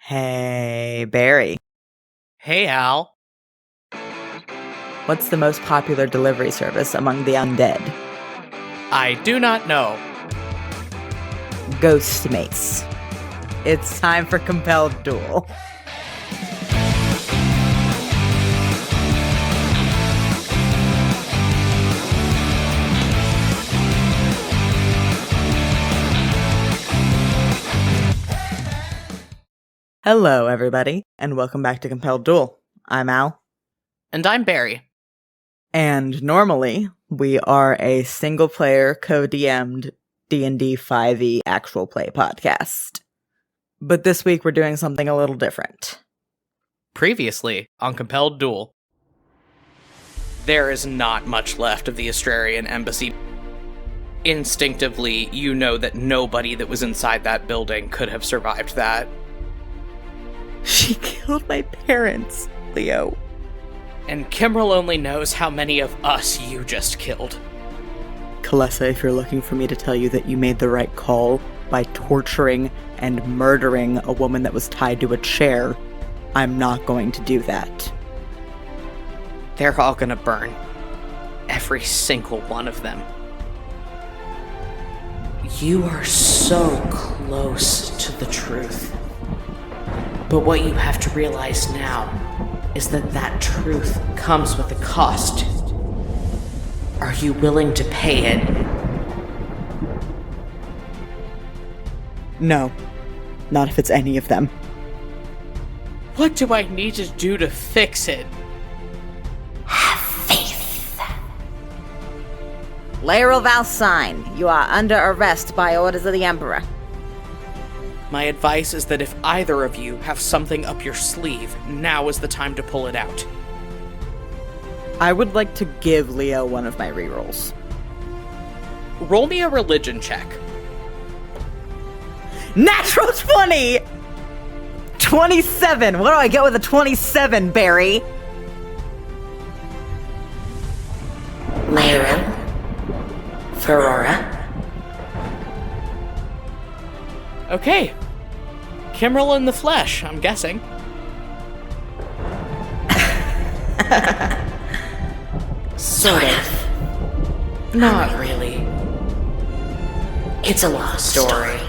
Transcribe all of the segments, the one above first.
Hey, Barry. Hey, Al. What's the most popular delivery service among the undead? I do not know. Ghostmates. It's time for Compelled Duel. Hello, everybody, and welcome back to Compelled Duel. I'm Al. And I'm Barry. And normally, we are a single-player, co-DM'd D&D 5e actual play podcast. But this week, we're doing something a little different. Previously on Compelled Duel. There is not much left of the Astrarian embassy. Instinctively, you know that nobody that was inside that building could have survived that. She killed my parents, Leo. And Kimryl only knows how many of us you just killed. Kalessa, if you're looking for me to tell you that you made the right call by torturing and murdering a woman that was tied to a chair, I'm not going to do that. They're all gonna burn. Every single one of them. You are so close to the truth. But what you have to realize now is that that truth comes with a cost. Are you willing to pay it? No. Not if it's any of them. What do I need to do to fix it? Have faith. Layer Val sign. You are under arrest by orders of the Emperor. My advice is that if either of you have something up your sleeve, now is the time to pull it out. I would like to give Leo one of my rerolls. Roll me a religion check. Natural 20! 27! What do I get with a 27, Barry? Liron. Ferrora. Okay. Kimryl in the flesh, I'm guessing. Sort of. Not really. It's a long story.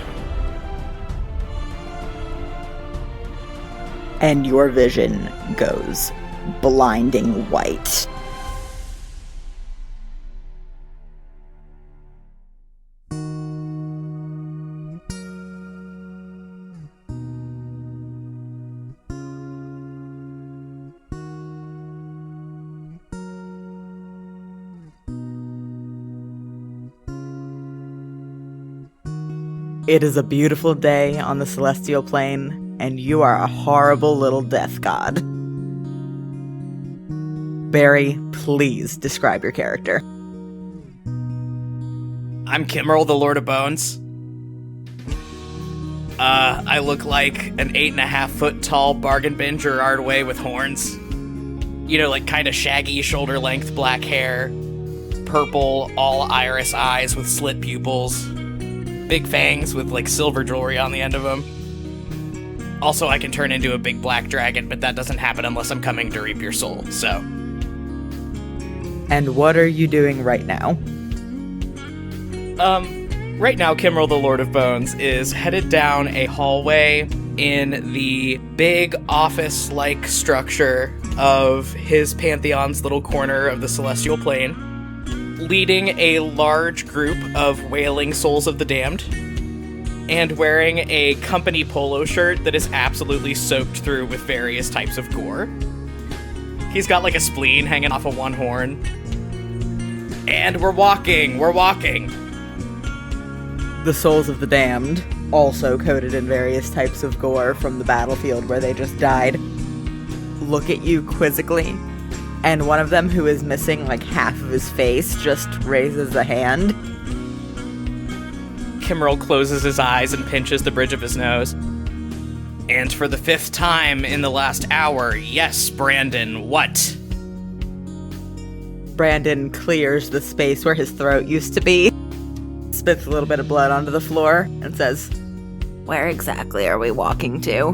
And your vision goes blinding white. It is a beautiful day on the celestial plane, and you are a horrible little death god. Barry, please describe your character. I'm Kimryl, the Lord of Bones. I look like an 8.5 foot tall bargain bin Gerard Way with horns. You know, like kind of shaggy, shoulder length black hair, purple, all iris eyes with slit pupils. Big fangs with, like, silver jewelry on the end of them. Also, I can turn into a big black dragon, but that doesn't happen unless I'm coming to reap your soul, so. And what are you doing right now? Right now, Kimryl, the Lord of Bones, is headed down a hallway in the big office-like structure of his pantheon's little corner of the celestial plane, leading a large group of wailing souls of the damned, and wearing a company polo shirt that is absolutely soaked through with various types of gore. He's got like a spleen hanging off of one horn. And we're walking! The souls of the damned, also coated in various types of gore from the battlefield where they just died, look at you quizzically. And one of them, who is missing like half of his face, just raises a hand. Kimryl closes his eyes and pinches the bridge of his nose. And for the 5th time in the last hour, yes, Brandon, what? Brandon clears the space where his throat used to be, spits a little bit of blood onto the floor, and says, Where exactly are we walking to?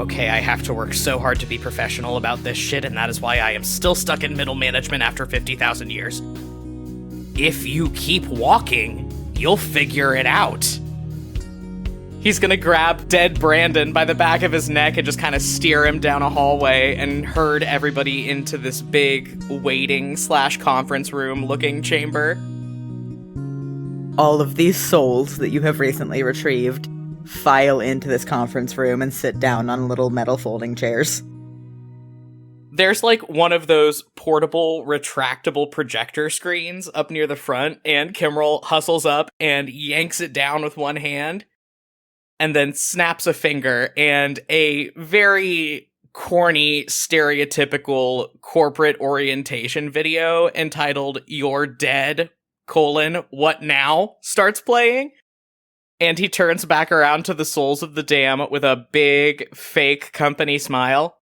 okay, I have to work so hard to be professional about this shit, and that is why I am still stuck in middle management after 50,000 years. If you keep walking, you'll figure it out. He's gonna grab dead Brandon by the back of his neck and just kind of steer him down a hallway and herd everybody into this big waiting/conference room looking chamber. All of these souls that you have recently retrieved file into this conference room and sit down on little metal folding chairs. There's like one of those portable, retractable projector screens up near the front, and Kimryl hustles up and yanks it down with one hand, and then snaps a finger, and a very corny, stereotypical corporate orientation video entitled "You're Dead, what now?" starts playing. And he turns back around to the souls of the dam with a big, fake company smile.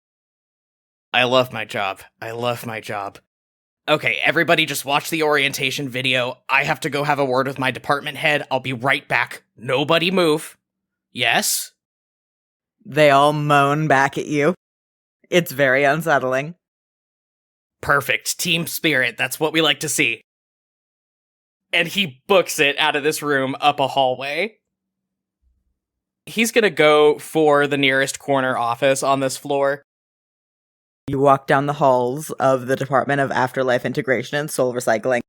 I love my job. I love my job. Okay, everybody just watch the orientation video. I have to go have a word with my department head. I'll be right back. Nobody move. Yes? They all moan back at you. It's very unsettling. Perfect. Team spirit. That's what we like to see. And he books it out of this room up a hallway. He's gonna go for the nearest corner office on this floor. You walk down the halls of the Department of Afterlife Integration and Soul Recycling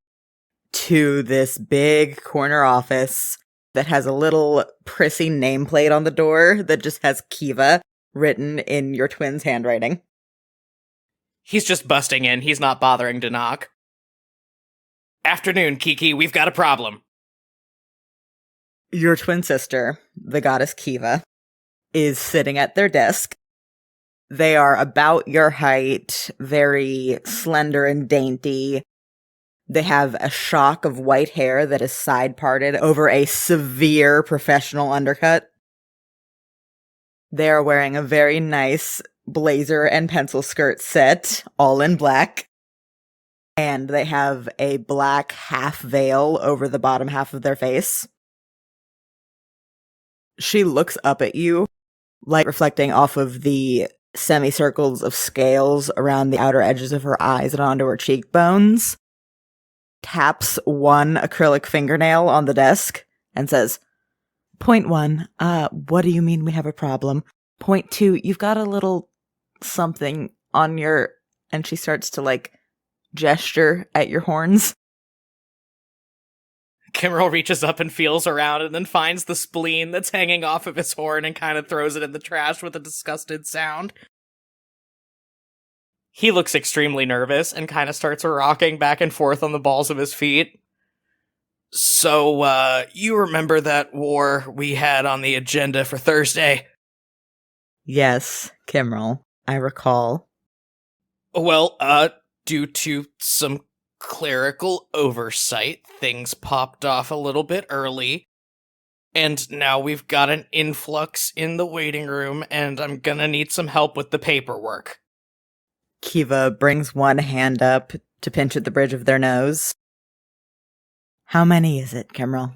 to this big corner office that has a little prissy nameplate on the door that just has Kiva written in your twin's handwriting. He's just busting in. He's not bothering to knock. Afternoon, Kiki. We've got a problem. Your twin sister, the goddess Kiva, is sitting at their desk. They are about your height, very slender and dainty. They have a shock of white hair that is side-parted over a severe professional undercut. They are wearing a very nice blazer and pencil skirt set, all in black. And they have a black half veil over the bottom half of their face. She looks up at you, light reflecting off of the semicircles of scales around the outer edges of her eyes and onto her cheekbones, taps one acrylic fingernail on the desk, and says, Point 1, what do you mean we have a problem? Point 2, you've got a little something on your... And she starts to, gesture at your horns. Kimryl reaches up and feels around and then finds the spleen that's hanging off of his horn and kind of throws it in the trash with a disgusted sound. He looks extremely nervous and kind of starts rocking back and forth on the balls of his feet. So, you remember that war we had on the agenda for Thursday? Yes, Kimryl, I recall. Well, due to some clerical oversight, things popped off a little bit early, and now we've got an influx in the waiting room, and I'm gonna need some help with the paperwork. Kiva brings one hand up to pinch at the bridge of their nose. How many is it, Kimryl?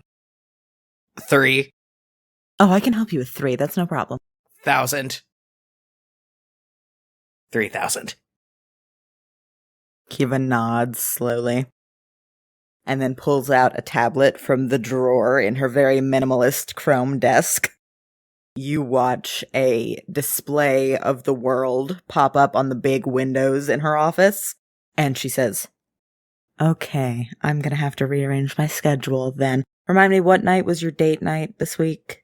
3,000. Oh, I can help you with 3, that's no problem. 3,000. Kiva nods slowly, and then pulls out a tablet from the drawer in her very minimalist chrome desk. You watch a display of the world pop up on the big windows in her office, and she says, Okay, I'm gonna have to rearrange my schedule then. Remind me, what night was your date night this week?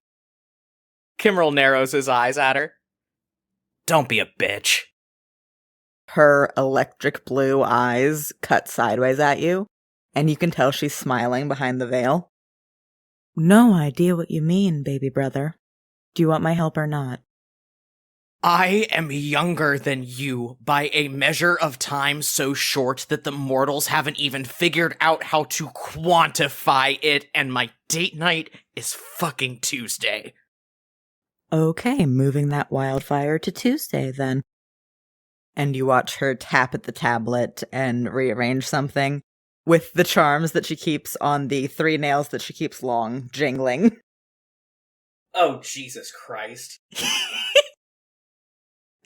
Kimryl narrows his eyes at her. Don't be a bitch. Her electric blue eyes cut sideways at you, and you can tell she's smiling behind the veil. No idea what you mean, baby brother. Do you want my help or not? I am younger than you by a measure of time so short that the mortals haven't even figured out how to quantify it, and my date night is fucking Tuesday. Okay, moving that wildfire to Tuesday then. And you watch her tap at the tablet and rearrange something with the charms that she keeps on the 3 nails that she keeps long, jingling. Oh, Jesus Christ.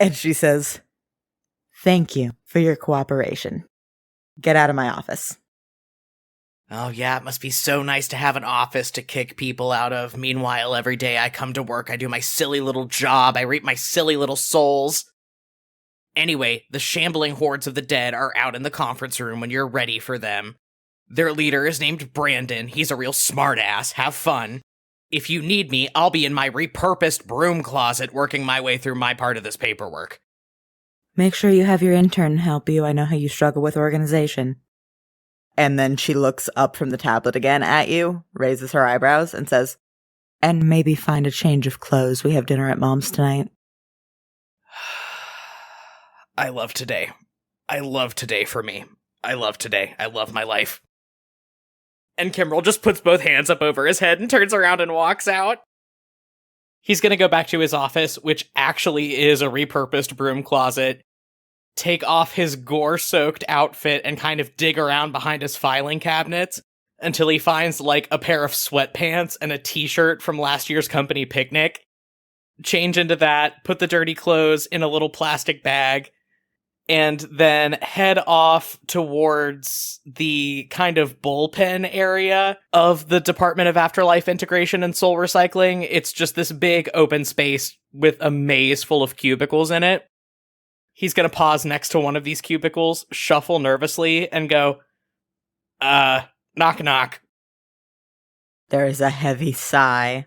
And she says, "Thank you for your cooperation. Get out of my office." Oh yeah, it must be so nice to have an office to kick people out of. Meanwhile, every day I come to work, I do my silly little job, I reap my silly little souls. Anyway, the shambling hordes of the dead are out in the conference room when you're ready for them. Their leader is named Brandon. He's a real smartass. Have fun. If you need me, I'll be in my repurposed broom closet working my way through my part of this paperwork. Make sure you have your intern help you. I know how you struggle with organization. And then she looks up from the tablet again at you, raises her eyebrows, and says, "And maybe find a change of clothes. We have dinner at Mom's tonight." I love today. I love today for me. I love today. I love my life. And Kimryl just puts both hands up over his head and turns around and walks out. He's gonna go back to his office, which actually is a repurposed broom closet, take off his gore-soaked outfit and kind of dig around behind his filing cabinets until he finds, like, a pair of sweatpants and a t-shirt from last year's company picnic. Change into that, put the dirty clothes in a little plastic bag, and then head off towards the kind of bullpen area of the Department of Afterlife Integration and Soul Recycling. It's just this big open space with a maze full of cubicles in it. He's gonna pause next to one of these cubicles, shuffle nervously, and go, knock knock. There is a heavy sigh,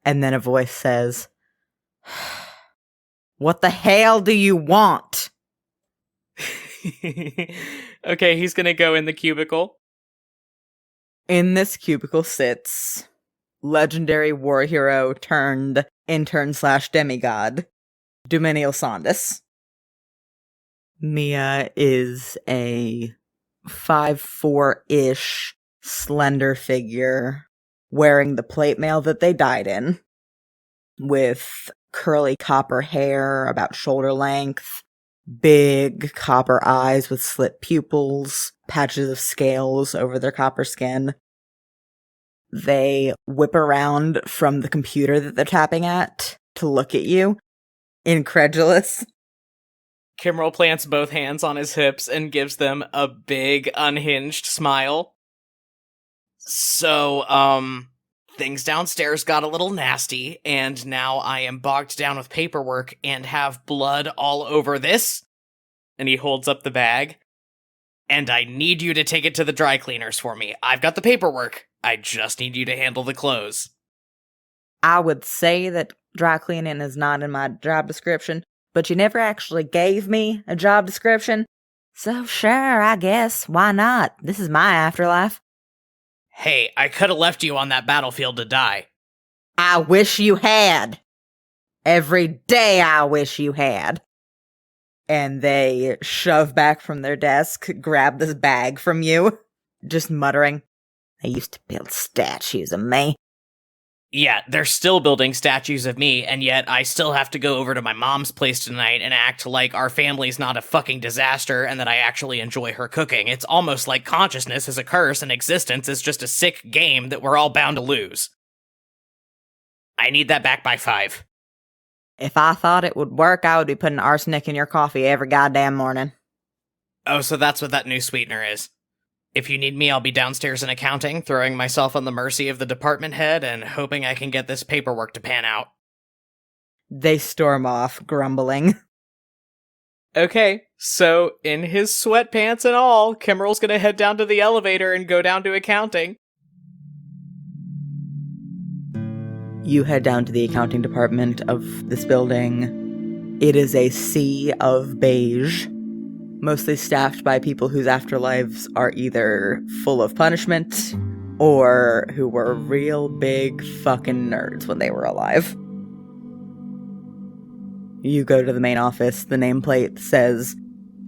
and then a voice says, "What the hell do you want?" Okay, he's gonna go in the cubicle. In this cubicle sits legendary war hero turned intern/demigod, Dumenial Sondis. Mia is a 5'4"-ish slender figure wearing the plate mail that they died in, with curly copper hair about shoulder length, big copper eyes with slit pupils, patches of scales over their copper skin. They whip around from the computer that they're tapping at to look at you, incredulous. Kimryl plants both hands on his hips and gives them a big, unhinged smile. So, things downstairs got a little nasty, and now I am bogged down with paperwork and have blood all over this. And he holds up the bag. And I need you to take it to the dry cleaners for me. I've got the paperwork. I just need you to handle the clothes. I would say that dry cleaning is not in my job description, but you never actually gave me a job description. So sure, I guess. Why not? This is my afterlife. Hey, I could have left you on that battlefield to die. I wish you had. Every day I wish you had. And they shove back from their desk, grab this bag from you, just muttering, "They used to build statues of me." Yeah, they're still building statues of me, and yet I still have to go over to my mom's place tonight and act like our family's not a fucking disaster and that I actually enjoy her cooking. It's almost like consciousness is a curse and existence is just a sick game that we're all bound to lose. I need that back by 5. If I thought it would work, I would be putting arsenic in your coffee every goddamn morning. Oh, so that's what that new sweetener is. If you need me, I'll be downstairs in accounting, throwing myself on the mercy of the department head and hoping I can get this paperwork to pan out. They storm off, grumbling. Okay, so in his sweatpants and all, Kimryl's gonna head down to the elevator and go down to accounting. You head down to the accounting department of this building. It is a sea of beige, mostly staffed by people whose afterlives are either full of punishment or who were real big fucking nerds when they were alive. You go to the main office. The nameplate says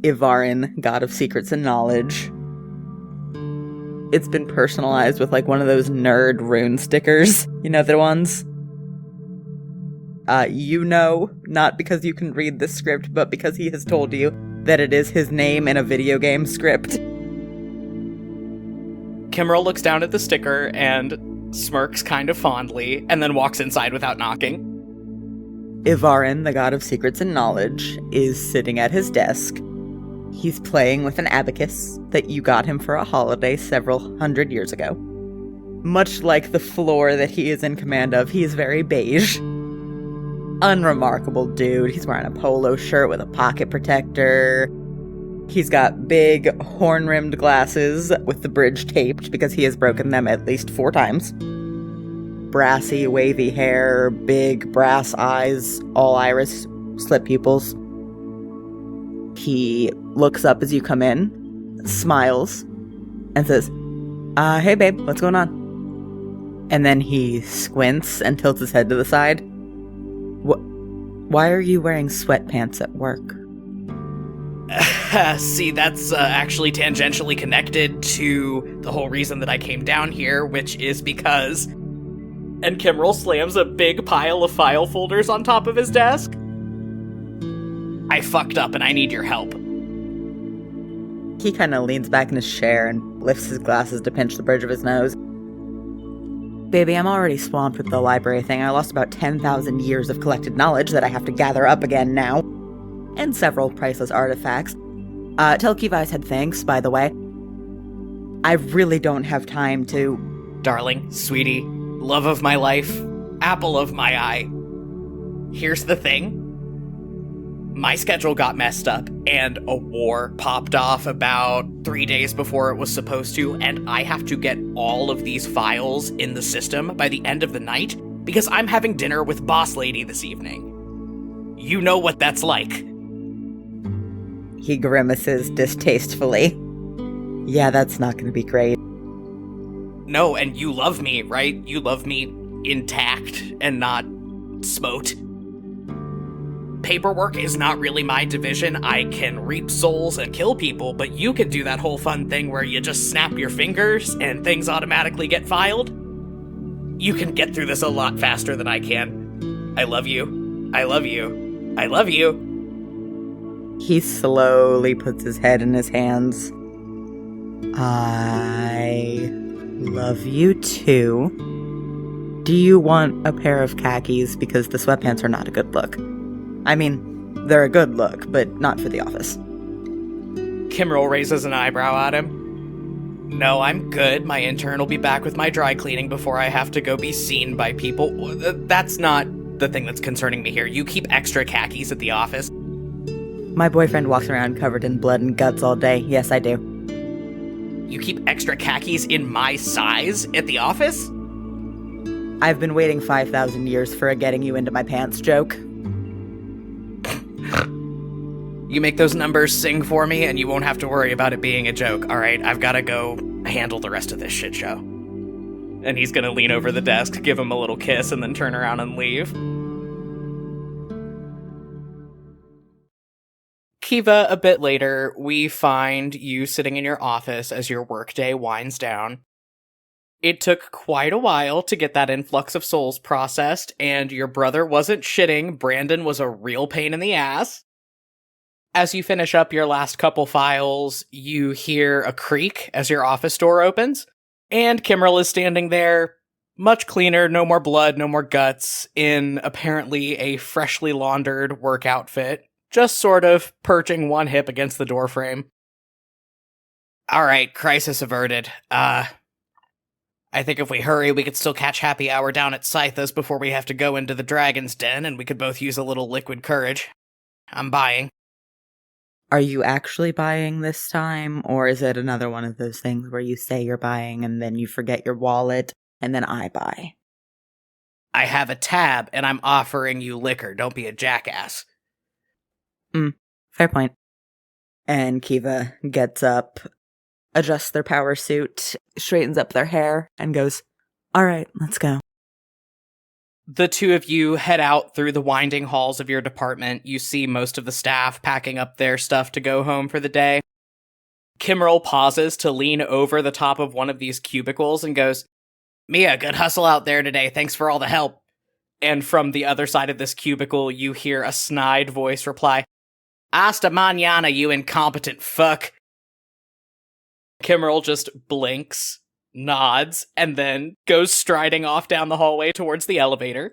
Ivarin, God of Secrets and Knowledge. It's been personalized with like one of those nerd rune stickers. You know the ones? You know, not because you can read this script, but because he has told you that it is his name in a video game script. Kimryl looks down at the sticker and smirks kind of fondly, and then walks inside without knocking. Ivarin, the god of secrets and knowledge, is sitting at his desk. He's playing with an abacus that you got him for a holiday several hundred years ago. Much like the floor that he is in command of, he is very beige. Unremarkable dude. He's wearing a polo shirt with a pocket protector. He's got big horn-rimmed glasses with the bridge taped because he has broken them at least 4 times. Brassy, wavy hair, big brass eyes, all iris, slit pupils. He looks up as you come in, smiles, and says, hey babe, what's going on? And then he squints and tilts his head to the side. Why are you wearing sweatpants at work? See, that's actually tangentially connected to the whole reason that I came down here, which is because... And Kimryl slams a big pile of file folders on top of his desk. I fucked up and I need your help. He kind of leans back in his chair and lifts his glasses to pinch the bridge of his nose. Baby, I'm already swamped with the library thing. I lost about 10,000 years of collected knowledge that I have to gather up again now. And several priceless artifacts. Tell Kiva I said thanks, by the way. I really don't have time to... Darling, sweetie, love of my life, apple of my eye. Here's the thing. My schedule got messed up, and a war popped off about 3 days before it was supposed to, and I have to get all of these files in the system by the end of the night, because I'm having dinner with Boss Lady this evening. You know what that's like. He grimaces distastefully. Yeah, that's not going to be great. No, and you love me, right? You love me intact and not smote. Paperwork is not really my division. I can reap souls and kill people, but you can do that whole fun thing where you just snap your fingers and things automatically get filed. You can get through this a lot faster than I can. I love you. I love you. I love you. He slowly puts his head in his hands. I love you too. Do you want a pair of khakis? Because the sweatpants are not a good look. I mean, they're a good look, but not for the office. Kimryl raises an eyebrow at him. No, I'm good. My intern will be back with my dry cleaning before I have to go be seen by people. That's not the thing that's concerning me here. You keep extra khakis at the office. My boyfriend walks around covered in blood and guts all day. Yes, I do. You keep extra khakis in my size at the office? I've been waiting 5,000 years for a getting you into my pants joke. You make those numbers sing for me, and you won't have to worry about it being a joke, alright? I've gotta go handle the rest of this shit show. And he's gonna lean over the desk, give him a little kiss, and then turn around and leave. Kiva, a bit later, we find you sitting in your office as your workday winds down. It took quite a while to get that influx of souls processed, and your brother wasn't shitting. Brandon was a real pain in the ass. As you finish up your last couple files, you hear a creak as your office door opens, and Kimryl is standing there, much cleaner, no more blood, no more guts, in apparently a freshly laundered work outfit, just sort of perching one hip against the doorframe. Alright, crisis averted. I think if we hurry, we could still catch happy hour down at Scytha's before we have to go into the Dragon's Den, and we could both use a little liquid courage. I'm buying. Are you actually buying this time, or is it another one of those things where you say you're buying and then you forget your wallet, and then I buy? I have a tab, and I'm offering you liquor. Don't be a jackass. Fair point. And Kiva gets up, adjusts their power suit, straightens up their hair, and goes, alright, let's go. The two of you head out through the winding halls of your department. You see most of the staff packing up their stuff to go home for the day. Kimryl pauses to lean over the top of one of these cubicles and goes, Mia, good hustle out there today. Thanks for all the help. And from the other side of this cubicle, you hear a snide voice reply, Hasta mañana, you incompetent fuck. Kimryl just blinks, nods, and then goes striding off down the hallway towards the elevator.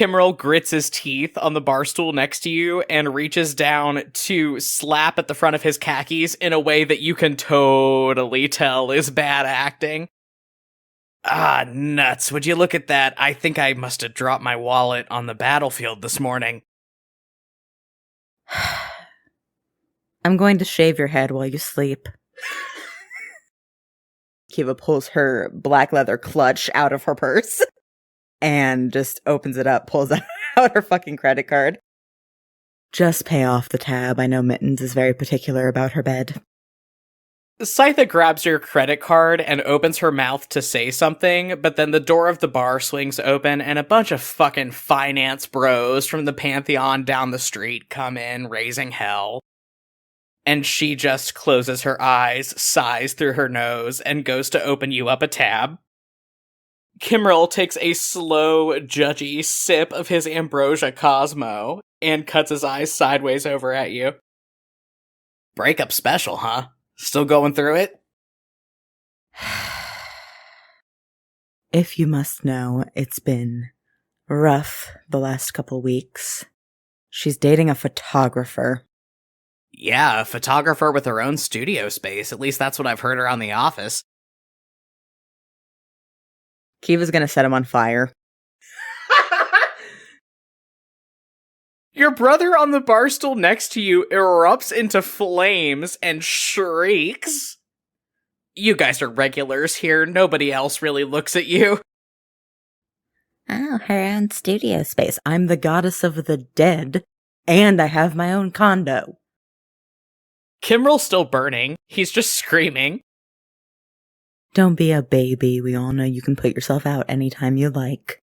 Kimryl grits his teeth on the bar stool next to you and reaches down to slap at the front of his khakis in a way that you can totally tell is bad acting. Ah, nuts. Would you look at that? I think I must have dropped my wallet on the battlefield this morning. I'm going to shave your head while you sleep. Kiva pulls her black leather clutch out of her purse and just opens it up, pulls out her fucking credit card. Just pay off the tab. I know Mittens is very particular about her bed. Scytha grabs your credit card and opens her mouth to say something, but then the door of the bar swings open and a bunch of fucking finance bros from the Pantheon down the street come in, raising hell. And she just closes her eyes, sighs through her nose, and goes to open you up a tab. Kimryl takes a slow, judgy sip of his Ambrosia Cosmo and cuts his eyes sideways over at you. Breakup special, huh? Still going through it? If you must know, it's been rough the last couple weeks. She's dating a photographer. Yeah, a photographer with her own studio space. At least that's what I've heard around the office. Kiva's gonna set him on fire. Your brother on the bar stool next to you erupts into flames and shrieks. You guys are regulars here. Nobody else really looks at you. Oh, her own studio space. I'm the goddess of the dead, and I have my own condo. Kimryl's still burning. He's just screaming. Don't be a baby. We all know you can put yourself out anytime you like.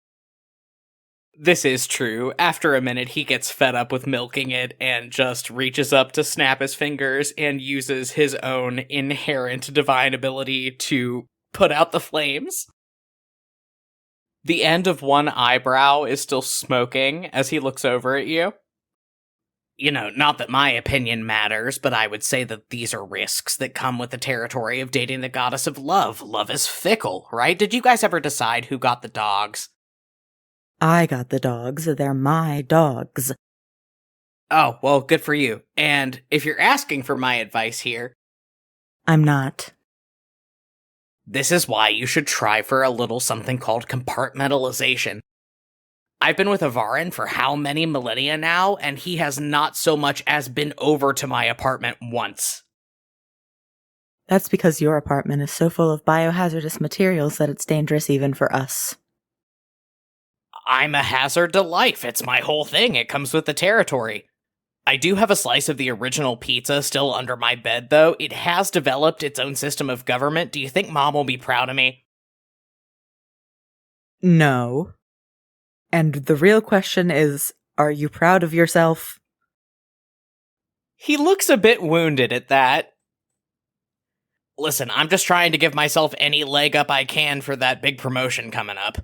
This is true. After a minute, he gets fed up with milking it and just reaches up to snap his fingers and uses his own inherent divine ability to put out the flames. The end of one eyebrow is still smoking as he looks over at you. You know, not that my opinion matters, but I would say that these are risks that come with the territory of dating the goddess of love. Love is fickle, right? Did you guys ever decide who got the dogs? I got the dogs. They're my dogs. Oh, well, good for you. And if you're asking for my advice here... I'm not. This is why you should try for a little something called compartmentalization. I've been with Avarin for how many millennia now, and he has not so much as been over to my apartment once. That's because your apartment is so full of biohazardous materials that it's dangerous even for us. I'm a hazard to life. It's my whole thing. It comes with the territory. I do have a slice of the original pizza still under my bed, though. It has developed its own system of government. Do you think Mom will be proud of me? No. And the real question is, are you proud of yourself? He looks a bit wounded at that. Listen, I'm just trying to give myself any leg up I can for that big promotion coming up.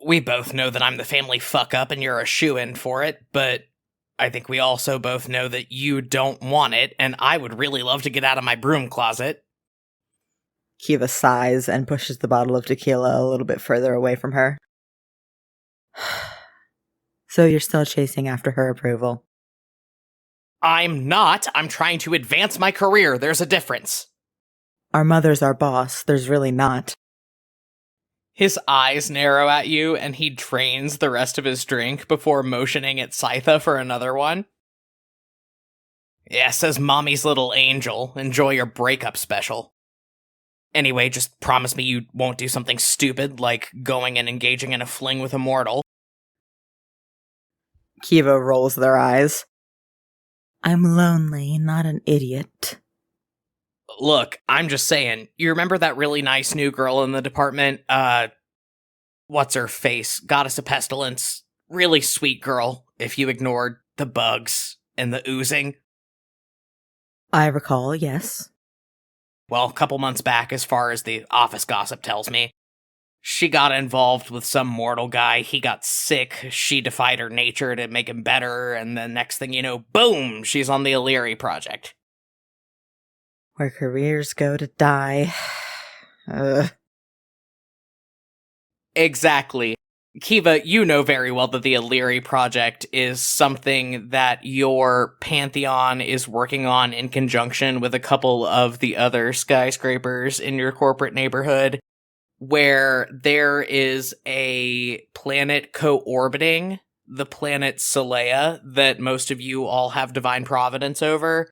We both know that I'm the family fuck-up and you're a shoo-in for it, but I think we also both know that you don't want it, and I would really love to get out of my broom closet. Kiva sighs and pushes the bottle of tequila a little bit further away from her. So you're still chasing after her approval? I'm not. I'm trying to advance my career. There's a difference. Our mother's our boss. There's really not. His eyes narrow at you, and he drains the rest of his drink before motioning at Scytha for another one. Yeah, says Mommy's little angel. Enjoy your breakup special. Anyway, just promise me you won't do something stupid, like going and engaging in a fling with a mortal. Kiva rolls their eyes. I'm lonely, not an idiot. Look, I'm just saying, you remember that really nice new girl in the department? What's her face? Goddess of Pestilence. Really sweet girl, if you ignored the bugs and the oozing. I recall, yes. Well, a couple months back, as far as the office gossip tells me, she got involved with some mortal guy. He got sick. She defied her nature to make him better, and then next thing you know, boom, she's on the Illyri project. Where careers go to die. Exactly. Kiva, you know very well that the Illyri project is something that your pantheon is working on in conjunction with a couple of the other skyscrapers in your corporate neighborhood, where there is a planet co-orbiting the planet Solean that most of you all have divine providence over.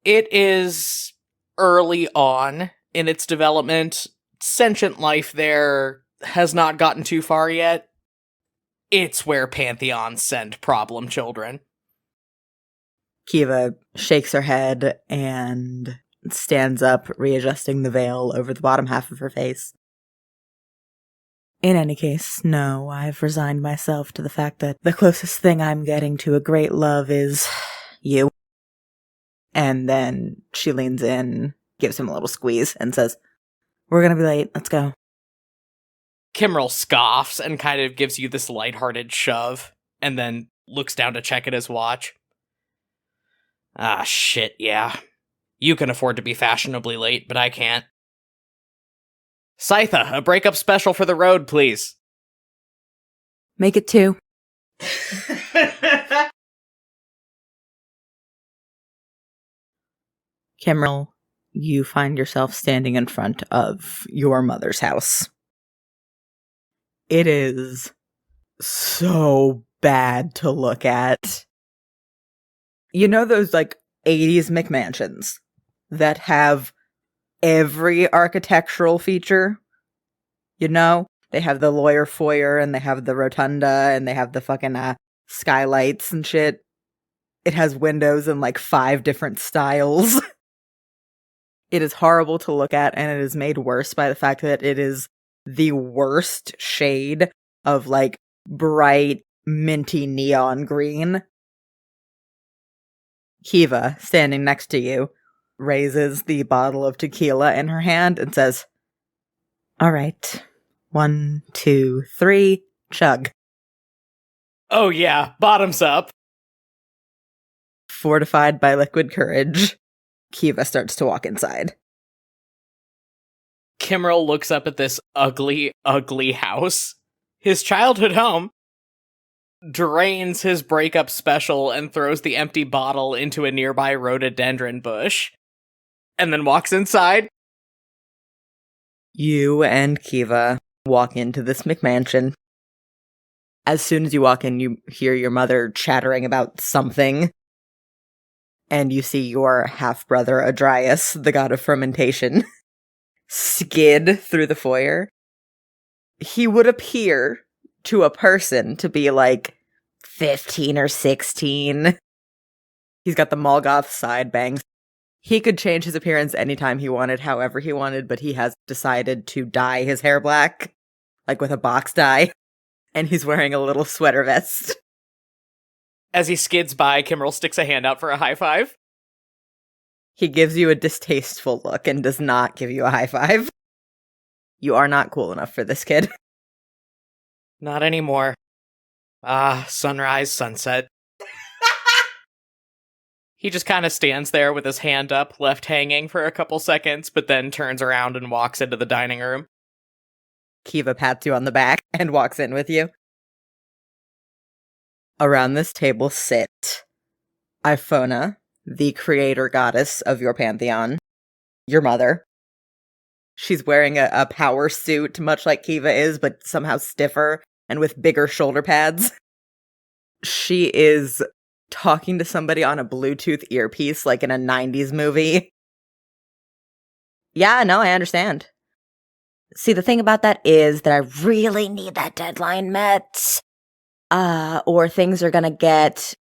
It is early on in its development. Sentient life there has not gotten too far yet. It's where pantheons send problem children. Kiva shakes her head and stands up, readjusting the veil over the bottom half of her face. In any case, no, I've resigned myself to the fact that the closest thing I'm getting to a great love is you. And then she leans in, gives him a little squeeze, and says, "We're gonna be late, let's go." Kimryl scoffs and kind of gives you this lighthearted shove, and then looks down to check at his watch. Ah, shit, yeah. You can afford to be fashionably late, but I can't. Scytha, a breakup special for the road, please. Make it 2. Kimryl, you find yourself standing in front of your mother's house. It is so bad to look at. You know those, 80s McMansions that have every architectural feature? You know? They have the lawyer foyer, and they have the rotunda, and they have the fucking skylights and shit. It has windows in 5 different styles. It is horrible to look at, and it is made worse by the fact that it is the worst shade of bright minty neon green. Kiva, standing next to you, raises the bottle of tequila in her hand and says, "All right, 1, 2, 3, chug." Oh yeah, bottoms up. Fortified by liquid courage, Kiva starts to walk inside. Kimryl looks up at this ugly, ugly house, his childhood home, drains his breakup special and throws the empty bottle into a nearby rhododendron bush, and then walks inside. You and Kiva walk into this McMansion. As soon as you walk in, you hear your mother chattering about something, and you see your half-brother Adrias, the god of fermentation, skid through the foyer. He would appear to a person to be 15 or 16. He's got the Molgoth side bangs. He could change his appearance anytime he wanted, however he wanted, but he has decided to dye his hair black, with a box dye, and he's wearing a little sweater vest. As he skids by, Kimryl sticks a hand out for a high five. He gives you a distasteful look and does not give you a high five. You are not cool enough for this kid. Not anymore. Ah, sunrise, sunset. He just kind of stands there with his hand up, left hanging for a couple seconds, but then turns around and walks into the dining room. Kiva pats you on the back and walks in with you. Around this table sit Ifona, the creator goddess of your pantheon, your mother. She's wearing a power suit, much like Kiva is, but somehow stiffer and with bigger shoulder pads. She is talking to somebody on a Bluetooth earpiece like in a 90s movie. Yeah, no, I understand. See, the thing about that is that I really need that deadline met. Or things are gonna get...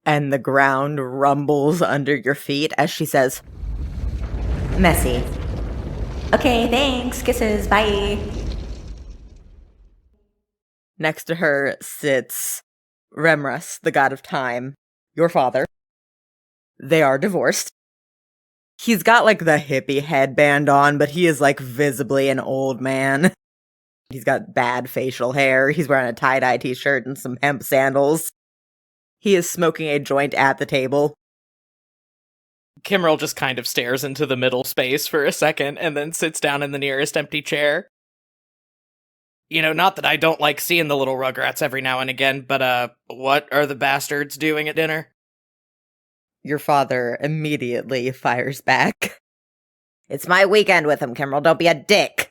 And the ground rumbles under your feet as she says, Messy. Okay, thanks. Kisses. Bye. Next to her sits Remrus, the god of time, your father. They are divorced. He's got the hippie headband on, but he is visibly an old man. He's got bad facial hair. He's wearing a tie-dye t-shirt and some hemp sandals. He is smoking a joint at the table. Kimryl just kind of stares into the middle space for a second and then sits down in the nearest empty chair. Not that I don't like seeing the little rugrats every now and again, but, what are the bastards doing at dinner? Your father immediately fires back. It's my weekend with him, Kimryl. Don't be a dick.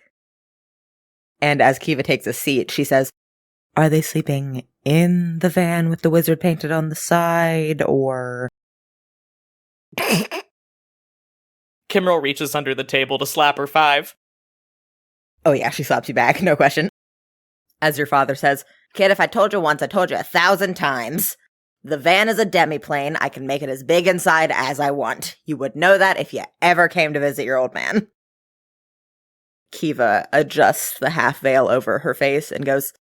And as Kiva takes a seat, she says, "Are they sleeping in the van with the wizard painted on the side, or..." Kimryl reaches under the table to slap her 5. Oh yeah, she slaps you back, no question. As your father says, Kid, if I told you once, I told you 1,000 times. The van is a demiplane. I can make it as big inside as I want. You would know that if you ever came to visit your old man. Kiva adjusts the half veil over her face and goes,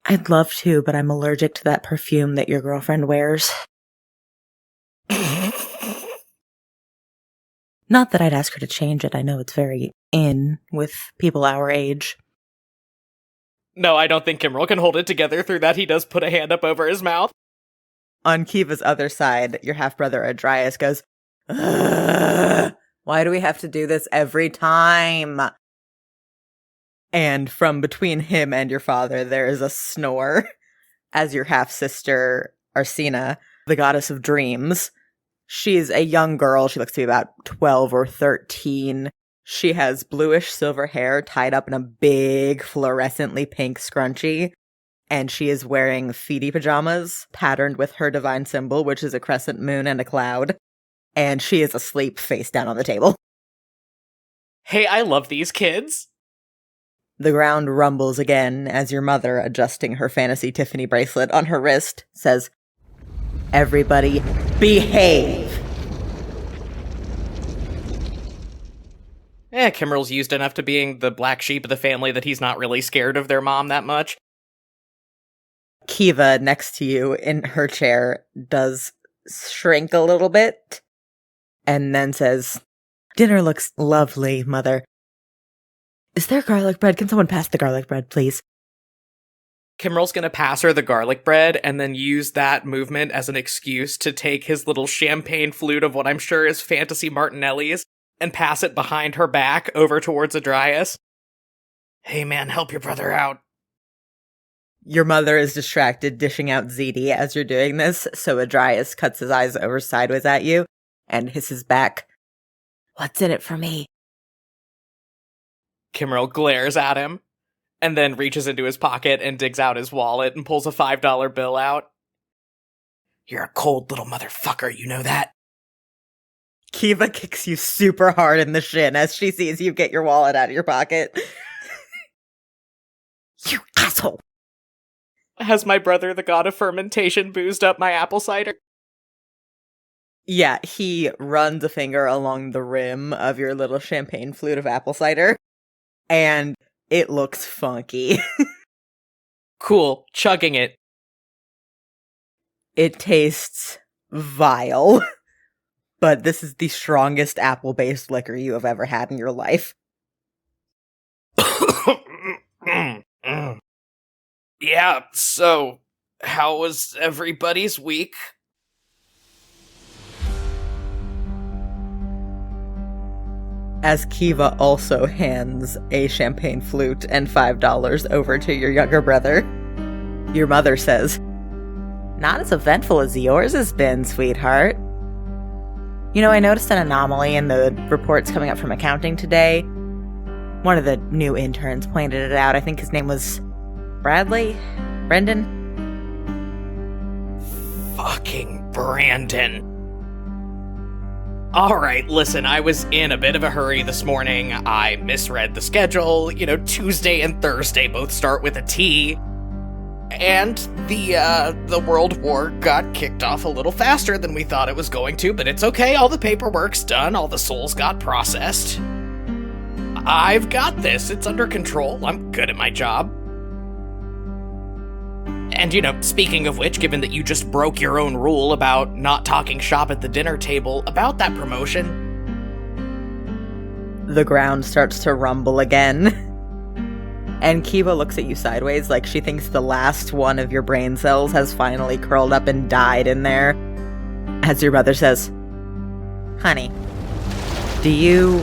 "I'd love to, but I'm allergic to that perfume that your girlfriend wears." Not that I'd ask her to change it. I know it's very in with people our age. No, I don't think Kimryl can hold it together through that. He does put a hand up over his mouth. On Kiva's other side, your half-brother Adrias goes, "Ugh, why do we have to do this every time?" And from between him and your father, there is a snore as your half-sister, Arsena, the goddess of dreams. She's a young girl. She looks to be about 12 or 13. She has bluish silver hair tied up in a big fluorescently pink scrunchie. And she is wearing feety pajamas patterned with her divine symbol, which is a crescent moon and a cloud. And she is asleep face down on the table. Hey, I love these kids. The ground rumbles again as your mother, adjusting her fantasy Tiffany bracelet on her wrist, says, "Everybody, behave!" Kimryl's used enough to being the black sheep of the family that he's not really scared of their mom that much. Kiva, next to you in her chair, does shrink a little bit, and then says, "Dinner looks lovely, Mother. Is there garlic bread? Can someone pass the garlic bread, please?" Kimryl's gonna pass her the garlic bread and then use that movement as an excuse to take his little champagne flute of what I'm sure is Fantasy Martinelli's and pass it behind her back over towards Adrias. Hey man, help your brother out. Your mother is distracted dishing out ziti as you're doing this, so Adrias cuts his eyes over sideways at you and hisses back, "What's in it for me?" Kimryl glares at him and then reaches into his pocket and digs out his wallet and pulls a $5 bill out. You're a cold little motherfucker, you know that? Kiva kicks you super hard in the shin as she sees you get your wallet out of your pocket. You asshole! Has my brother, the god of fermentation, boozed up my apple cider? Yeah, he runs a finger along the rim of your little champagne flute of apple cider, and it looks funky. Cool, chugging it. It tastes vile, but this is the strongest apple-based liquor you have ever had in your life. Yeah, so, how was everybody's week? As Kiva also hands a champagne flute and $5 over to your younger brother, your mother says, Not as eventful as yours has been, sweetheart. You know, I noticed an anomaly in the reports coming up from accounting today. One of the new interns pointed it out. I think his name was Bradley? Brendan? Fucking Brandon. Alright, listen, I was in a bit of a hurry this morning. I misread the schedule. Tuesday and Thursday both start with a T. And the World War got kicked off a little faster than we thought it was going to, but it's okay. All the paperwork's done. All the souls got processed. I've got this. It's under control. I'm good at my job. And, speaking of which, given that you just broke your own rule about not talking shop at the dinner table about that promotion... The ground starts to rumble again. And Kiva looks at you sideways like she thinks the last one of your brain cells has finally curled up and died in there. As your mother says, Honey, do you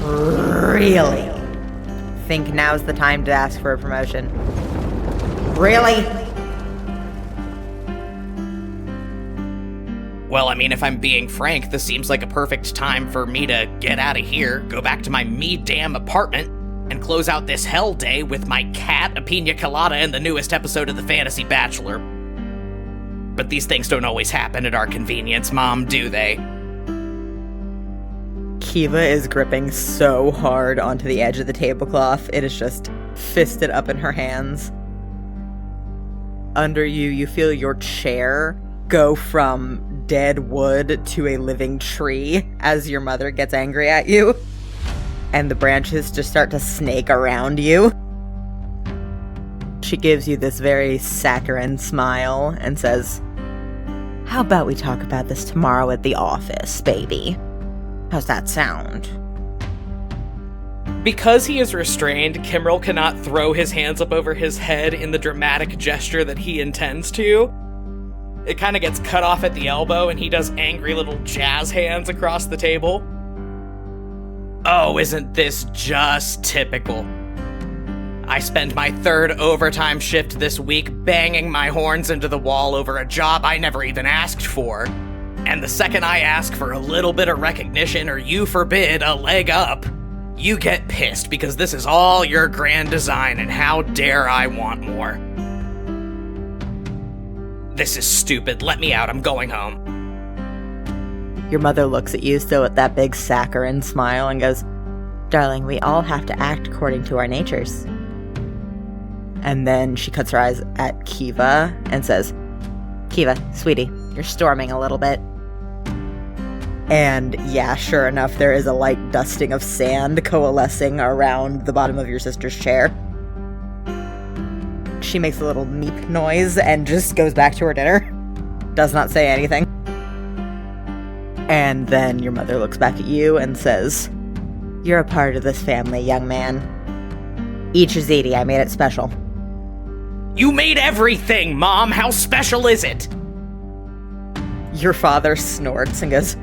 really think now's the time to ask for a promotion. Really? Well, I mean, if I'm being frank, this seems like a perfect time for me to get out of here, go back to my me-damn apartment, and close out this hell day with my cat, a pina colada, and the newest episode of The Fantasy Bachelor. But these things don't always happen at our convenience, Mom, do they? Kiva is gripping so hard onto the edge of the tablecloth, it is just fisted up in her hands. Under you, you feel your chair go from dead wood to a living tree as your mother gets angry at you. And the branches just start to snake around you. She gives you this very saccharine smile and says, How about we talk about this tomorrow at the office, baby? How's that sound? Because he is restrained, Kimryl cannot throw his hands up over his head in the dramatic gesture that he intends to. It kind of gets cut off at the elbow, and he does angry little jazz hands across the table. Oh, isn't this just typical? I spend my third overtime shift this week banging my horns into the wall over a job I never even asked for. And the second I ask for a little bit of recognition, or you forbid, a leg up, you get pissed because this is all your grand design, and how dare I want more. This is stupid. Let me out. I'm going home. your mother looks at you still with that big saccharine smile and goes, Darling, we all have to act according to our natures. and then she cuts her eyes at Kiva and says, Kiva, sweetie, you're storming a little bit. and yeah, sure enough, there is a light dusting of sand coalescing around the bottom of your sister's chair. She makes a little meep noise and just goes back to her dinner. Does not say anything. And then your mother looks back at you and says, You're a part of this family, young man. Eat your ziti, I made it special. You made everything, Mom! How special is it? your father snorts and goes,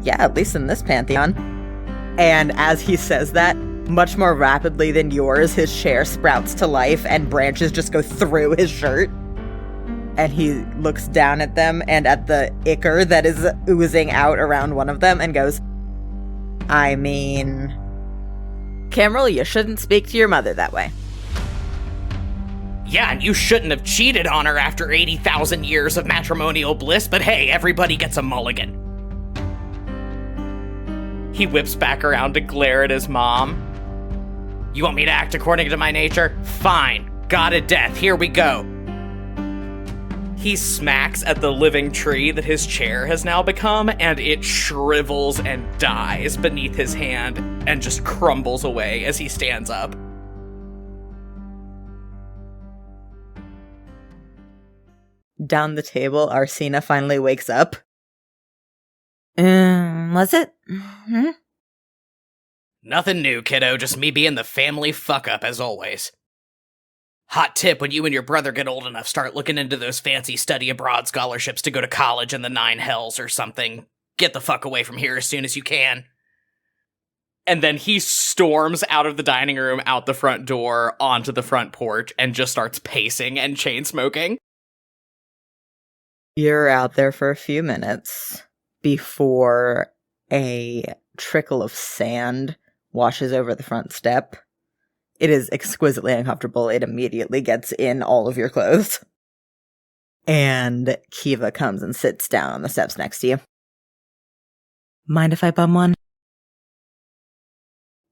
yeah, at least in this pantheon. And as he says that, much more rapidly than yours, his chair sprouts to life and branches just go through his shirt. And he looks down at them and at the ichor that is oozing out around one of them and goes, I mean, Kimryl, you shouldn't speak to your mother that way. Yeah, and you shouldn't have cheated on her after 80,000 years of matrimonial bliss, but hey, everybody gets a mulligan. He whips back around to glare at his mom. You want me to act according to my nature? Fine. God of death, here we go. He smacks at the living tree that his chair has now become, and it shrivels and dies beneath his hand and just crumbles away as he stands up. Down the table, Arsena finally wakes up. Was it? Nothing new, kiddo, just me being the family fuck-up as always. Hot tip, when you and your brother get old enough, start looking into those fancy study abroad scholarships to go to college in the 9 hells or something. Get the fuck away from here as soon as you can. And then he storms out of the dining room, out the front door, onto the front porch, and just starts pacing and chain smoking. You're out there for a few minutes before a trickle of sand washes over the front step. It is exquisitely uncomfortable. It immediately gets in all of your clothes. And Kiva comes and sits down on the steps next to you. Mind if I bum one?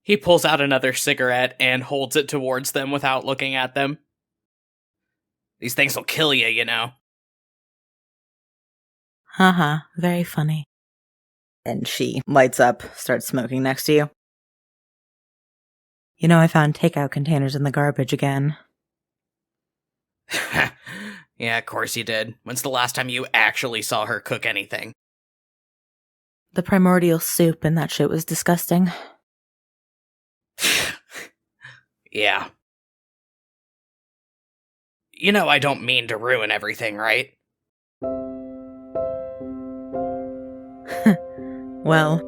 He pulls out another cigarette and holds it towards them without looking at them. These things will kill you, you know. Haha, very funny. And she lights up, starts smoking next to you. You know, I found takeout containers in the garbage again. Yeah, of course you did. When's the last time you actually saw her cook anything? The primordial soup and that shit was disgusting. Yeah. You know I don't mean to ruin everything, right? Well,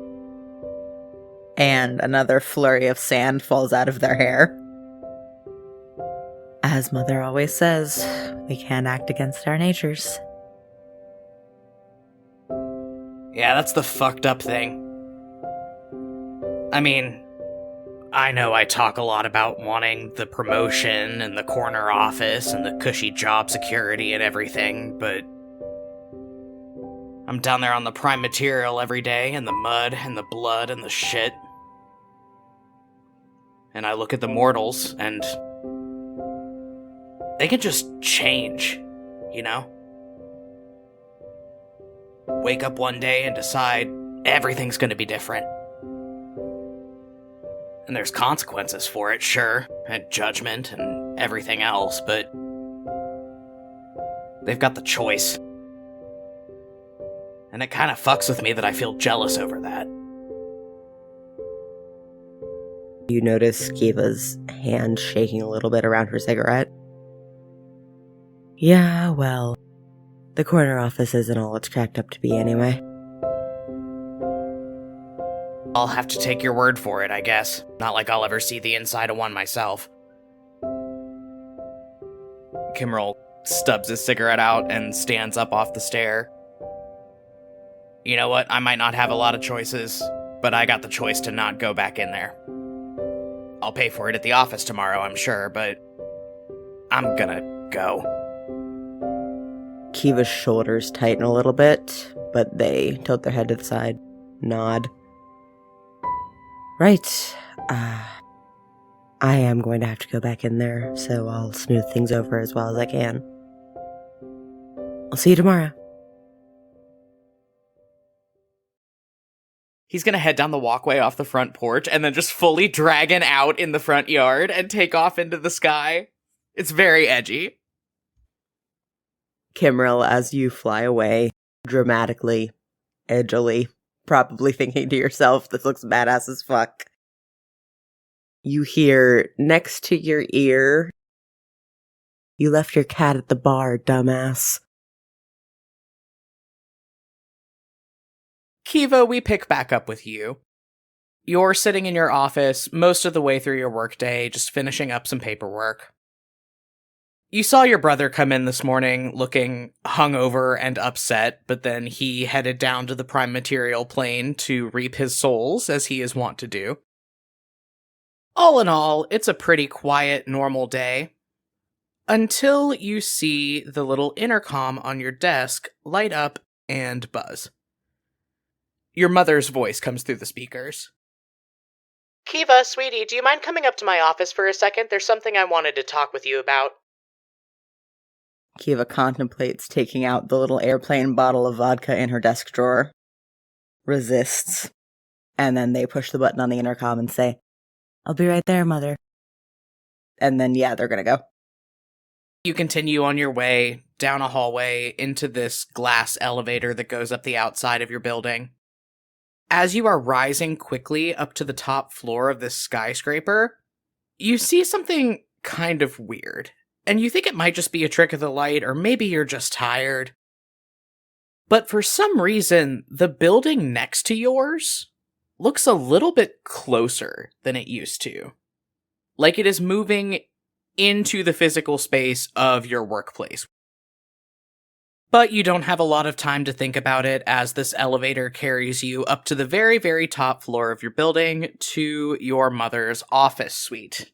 and another flurry of sand falls out of their hair. As Mother always says, we can't act against our natures. Yeah, that's the fucked up thing. I mean, I know I talk a lot about wanting the promotion and the corner office and the cushy job security and everything, but I'm down there on the prime material every day in the mud and the blood and the shit. And I look at the mortals and they can just change, you know? Wake up one day and decide everything's gonna be different. And there's consequences for it, sure, and judgment and everything else, but they've got the choice. And it kind of fucks with me that I feel jealous over that. You notice Kiva's hand shaking a little bit around her cigarette. Yeah, well, the corner office isn't all it's cracked up to be anyway. I'll have to take your word for it, I guess. Not like I'll ever see the inside of one myself. Kimryl stubs his cigarette out and stands up off the stair. You know what? I might not have a lot of choices, but I got the choice to not go back in there. I'll pay for it at the office tomorrow, I'm sure, but I'm gonna go. Kiva's shoulders tighten a little bit, but they tilt their head to the side, nod. Right. I am going to have to go back in there, so I'll smooth things over as well as I can. I'll see you tomorrow. He's gonna head down the walkway off the front porch and then just fully dragon out in the front yard and take off into the sky. It's very edgy. Kimryl, as you fly away, dramatically, edgily, probably thinking to yourself, this looks badass as fuck. You hear next to your ear, "You left your cat at the bar, dumbass." Kiva, we pick back up with you. You're sitting in your office most of the way through your workday, just finishing up some paperwork. You saw your brother come in this morning looking hungover and upset, but then he headed down to the prime material plane to reap his souls, as he is wont to do. All in all, it's a pretty quiet, normal day. Until you see the little intercom on your desk light up and buzz. Your mother's voice comes through the speakers. Kiva, sweetie, do you mind coming up to my office for a second? There's something I wanted to talk with you about. Kiva contemplates taking out the little airplane bottle of vodka in her desk drawer. Resists. And then they push the button on the intercom and say, "I'll be right there, Mother." And then, yeah, they're gonna go. You continue on your way down a hallway into this glass elevator that goes up the outside of your building. As you are rising quickly up to the top floor of this skyscraper, you see something kind of weird. And you think it might just be a trick of the light, or maybe you're just tired. But for some reason, the building next to yours looks a little bit closer than it used to. Like it is moving into the physical space of your workplace. But you don't have a lot of time to think about it, as this elevator carries you up to the very, very top floor of your building to your mother's office suite.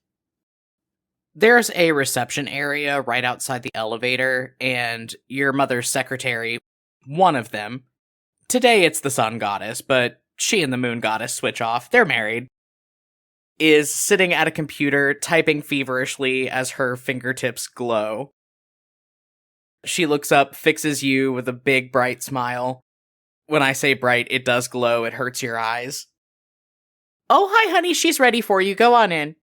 There's a reception area right outside the elevator, and your mother's secretary, one of them, today it's the sun goddess, but she and the moon goddess switch off, they're married, is sitting at a computer typing feverishly as her fingertips glow. She looks up, fixes you with a big bright smile. When I say bright, it does glow, it hurts your eyes. "Oh, hi honey, she's ready for you, go on in."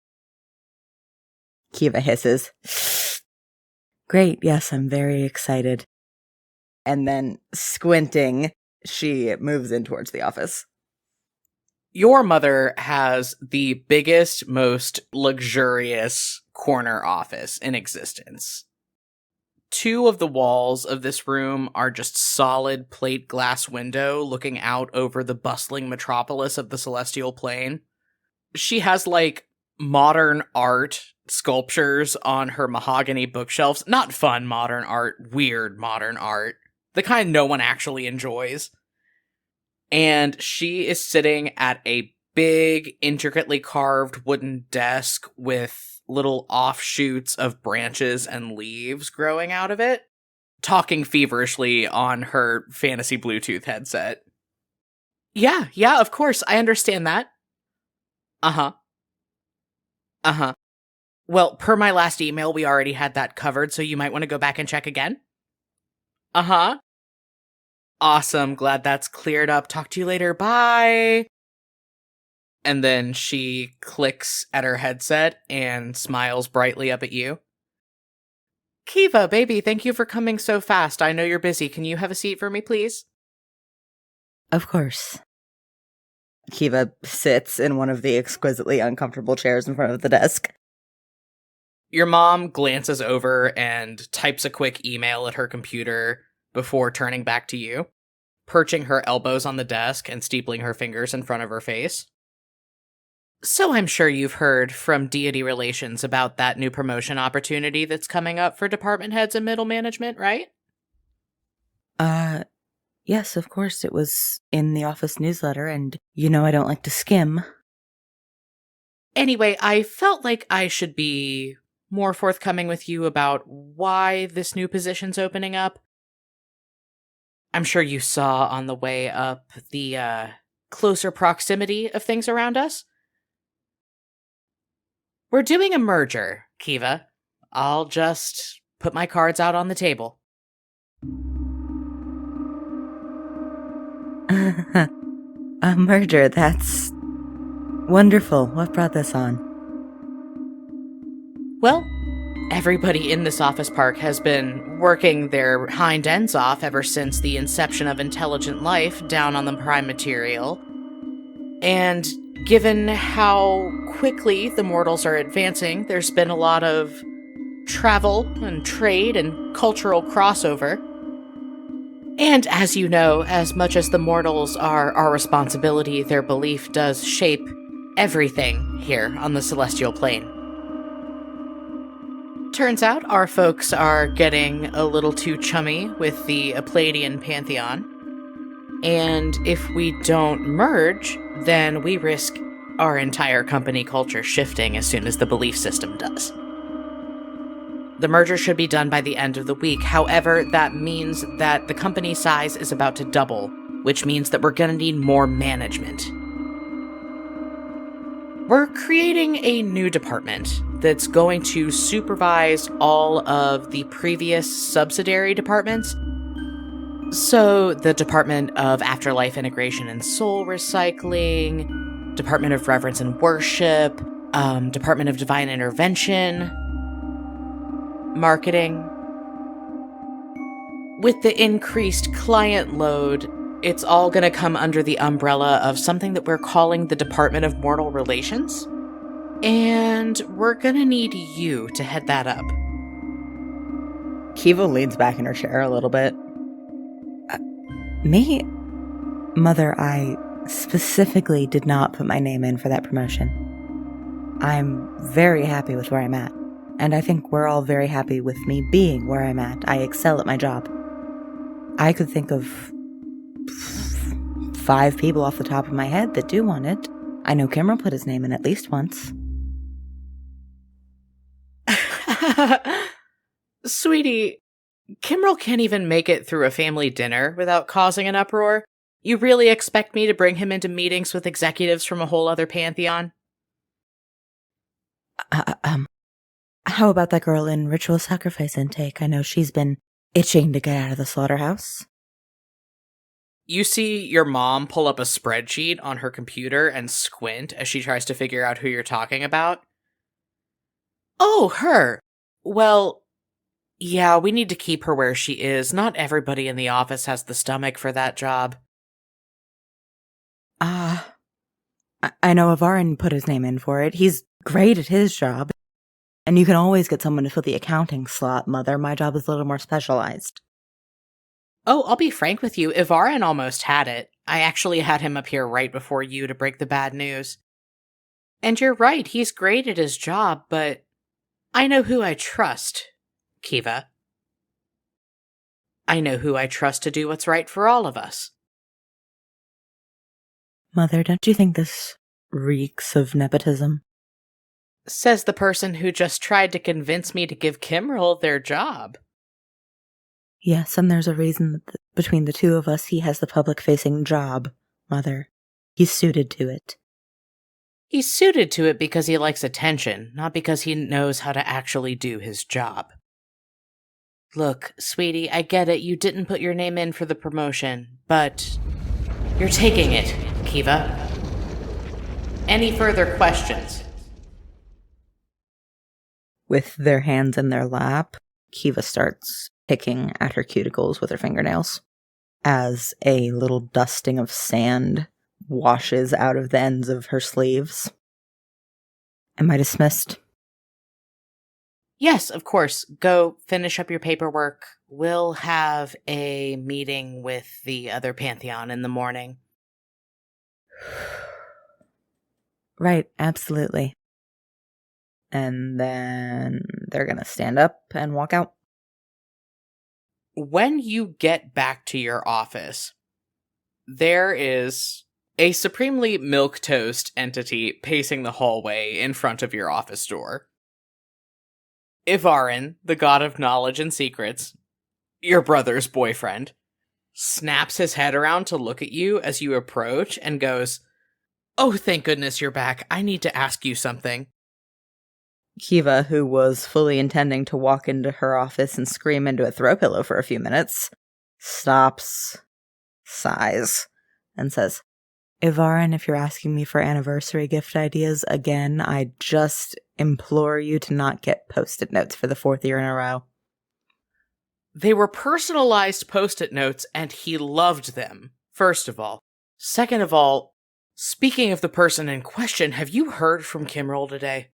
Kiva hisses. "Great, yes, I'm very excited." And then, squinting, she moves in towards the office. Your mother has the biggest, most luxurious corner office in existence. 2 of the walls of this room are just solid plate glass window looking out over the bustling metropolis of the celestial plane. She has, like, modern art sculptures on her mahogany bookshelves. Not fun modern art, weird modern art. The kind no one actually enjoys. And she is sitting at a big, intricately carved wooden desk with little offshoots of branches and leaves growing out of it, talking feverishly on her fantasy Bluetooth headset. Yeah, of course, I understand that. Uh-huh. Well, per my last email, we already had that covered, so you might want to go back and check again. Uh-huh. Awesome, glad that's cleared up. Talk to you later, bye! And then she clicks at her headset and smiles brightly up at you. Kiva, baby, thank you for coming so fast. I know you're busy. Can you have a seat for me, please? Of course. Kiva sits in one of the exquisitely uncomfortable chairs in front of the desk. Your mom glances over and types a quick email at her computer before turning back to you, perching her elbows on the desk and steepling her fingers in front of her face. So I'm sure you've heard from Deity Relations about that new promotion opportunity that's coming up for department heads and middle management, right? Yes, of course. It was in the office newsletter, and you know I don't like to skim. Anyway, I felt like I should be more forthcoming with you about why this new position's opening up. I'm sure you saw on the way up the closer proximity of things around us. We're doing a merger, Kiva. I'll just put my cards out on the table. A merger, that's wonderful. What brought this on? Well, everybody in this office park has been working their hind ends off ever since the inception of intelligent life down on the prime material. And given how quickly the mortals are advancing, there's been a lot of travel and trade and cultural crossover. And as you know, as much as the mortals are our responsibility, their belief does shape everything here on the celestial plane. Turns out our folks are getting a little too chummy with the Palladian pantheon. And if we don't merge, then we risk our entire company culture shifting as soon as the belief system does. The merger should be done by the end of the week. However, that means that the company size is about to double, which means that we're gonna need more management. We're creating a new department that's going to supervise all of the previous subsidiary departments. So, the Department of Afterlife Integration and Soul Recycling, Department of Reverence and Worship, Department of Divine Intervention, Marketing. With the increased client load, it's all gonna come under the umbrella of something that we're calling the Department of Mortal Relations. And we're gonna need you to head that up. Kiva leans back in her chair a little bit. Me? Mother, I specifically did not put my name in for that promotion. I'm very happy with where I'm at. And I think we're all very happy with me being where I'm at. I excel at my job. I could think of 5 people off the top of my head that do want it. I know Kimryl put his name in at least once. Sweetie, Kimryl can't even make it through a family dinner without causing an uproar. You really expect me to bring him into meetings with executives from a whole other pantheon? How about that girl in ritual sacrifice intake? I know she's been itching to get out of the slaughterhouse. You see your mom pull up a spreadsheet on her computer and squint as she tries to figure out who you're talking about. Oh, her! Well, yeah, we need to keep her where she is. Not everybody in the office has the stomach for that job. I know Avarin put his name in for it. He's great at his job. And you can always get someone to fill the accounting slot, Mother. My job is a little more specialized. Oh, I'll be frank with you. Avarin almost had it. I actually had him up here right before you to break the bad news. And you're right, he's great at his job, but I know who I trust, Kiva. I know who I trust to do what's right for all of us. Mother, don't you think this reeks of nepotism? Says the person who just tried to convince me to give Kimryl their job. Yes, and there's a reason that between the two of us, he has the public-facing job, Mother. He's suited to it. He's suited to it because he likes attention, not because he knows how to actually do his job. Look, sweetie, I get it, you didn't put your name in for the promotion, but you're taking it, Kiva. Any further questions? With their hands in their lap, Kiva starts picking at her cuticles with her fingernails as a little dusting of sand washes out of the ends of her sleeves. Am I dismissed? Yes, of course. Go finish up your paperwork. We'll have a meeting with the other pantheon in the morning. Right, absolutely. And then they're gonna stand up and walk out. When you get back to your office, there is a supremely milquetoast entity pacing the hallway in front of your office door. Ivarin, the god of knowledge and secrets, your brother's boyfriend, snaps his head around to look at you as you approach and goes, "Oh, thank goodness you're back. I need to ask you something." Kiva, who was fully intending to walk into her office and scream into a throw pillow for a few minutes, stops, sighs, and says, Ivarin, if you're asking me for anniversary gift ideas again, I just implore you to not get Post-it notes for the 4th year in a row. They were personalized Post-it notes, and he loved them, first of all. Second of all, speaking of the person in question, have you heard from Kimryl today?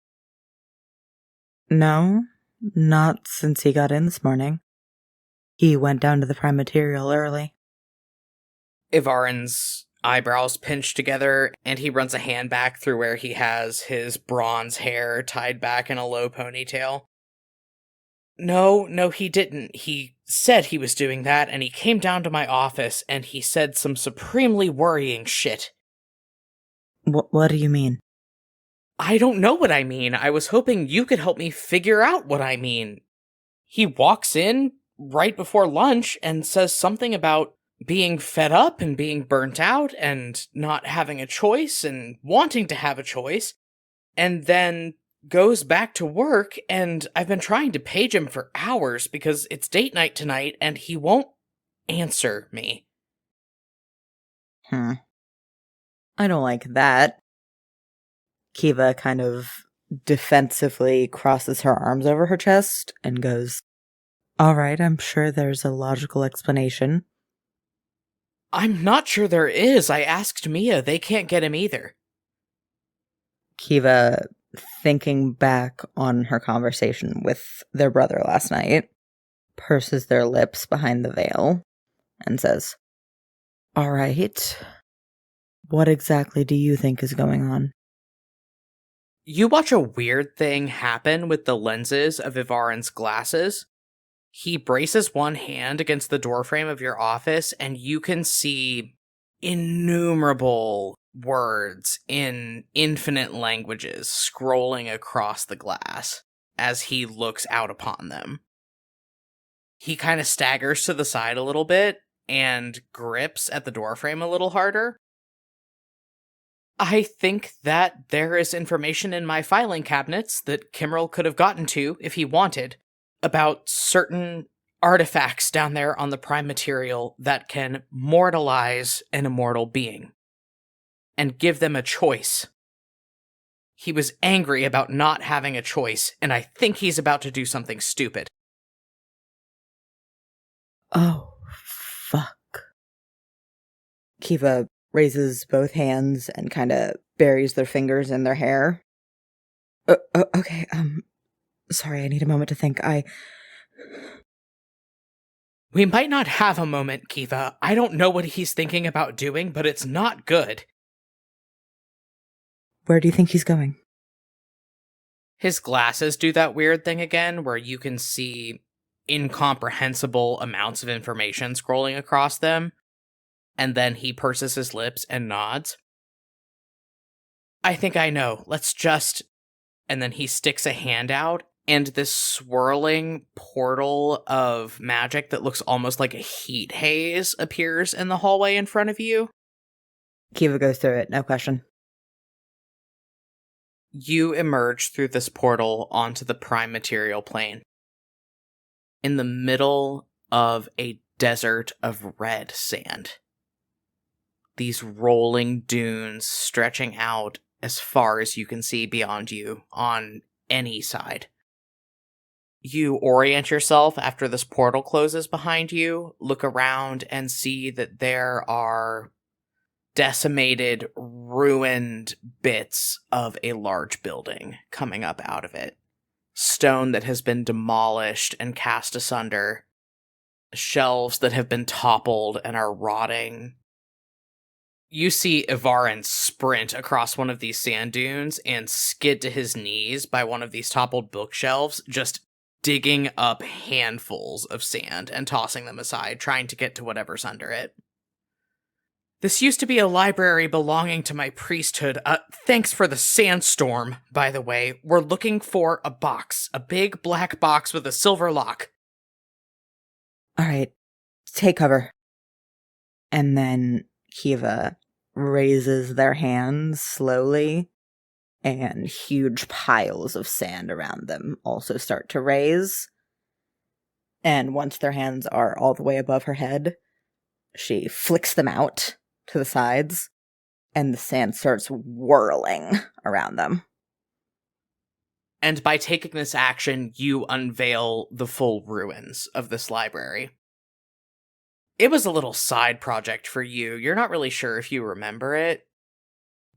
No, not since he got in this morning. He went down to the prime material early. Ivarin's eyebrows pinched together, and he runs a hand back through where he has his bronze hair tied back in a low ponytail. No, he didn't. He said he was doing that, and he came down to my office, and he said some supremely worrying shit. What do you mean? I don't know what I mean. I was hoping you could help me figure out what I mean. He walks in right before lunch and says something about being fed up and being burnt out and not having a choice and wanting to have a choice, and then goes back to work, and I've been trying to page him for hours because it's date night tonight, and he won't answer me. I don't like that. Kiva kind of defensively crosses her arms over her chest and goes, All right, I'm sure there's a logical explanation. I'm not sure there is. I asked Mia. They can't get him either. Kiva, thinking back on her conversation with their brother last night, purses their lips behind the veil and says, All right, what exactly do you think is going on? You watch a weird thing happen with the lenses of Ivarin's glasses. He braces one hand against the doorframe of your office, and you can see innumerable words in infinite languages scrolling across the glass as he looks out upon them. He kind of staggers to the side a little bit and grips at the doorframe a little harder. I think that there is information in my filing cabinets that Kimryl could have gotten to if he wanted about certain artifacts down there on the prime material that can mortalize an immortal being and give them a choice. He was angry about not having a choice, and I think he's about to do something stupid. Oh, fuck. Kiva raises both hands and kind of buries their fingers in their hair. Okay, sorry, I need a moment to think. We might not have a moment, Kiva. I don't know what he's thinking about doing, but it's not good. Where do you think he's going? His glasses do that weird thing again where you can see incomprehensible amounts of information scrolling across them, and then he purses his lips and nods. I think I know. Let's just... And then he sticks a hand out, and this swirling portal of magic that looks almost like a heat haze appears in the hallway in front of you. Kiva goes through it, no question. You emerge through this portal onto the prime material plane. In the middle of a desert of red sand. These rolling dunes stretching out as far as you can see beyond you on any side. You orient yourself after this portal closes behind you, look around, and see that there are decimated, ruined bits of a large building coming up out of it. Stone that has been demolished and cast asunder. Shelves that have been toppled and are rotting. You see Ivarin sprint across one of these sand dunes and skid to his knees by one of these toppled bookshelves, just digging up handfuls of sand and tossing them aside, trying to get to whatever's under it. This used to be a library belonging to my priesthood. Thanks for the sandstorm, by the way. We're looking for a box. A big black box with a silver lock. All right, take cover. And then Kiva raises their hands slowly, and huge piles of sand around them also start to raise. And once their hands are all the way above her head, she flicks them out to the sides, and the sand starts whirling around them. And by taking this action, you unveil the full ruins of this library. It was a little side project for you. You're not really sure if you remember it,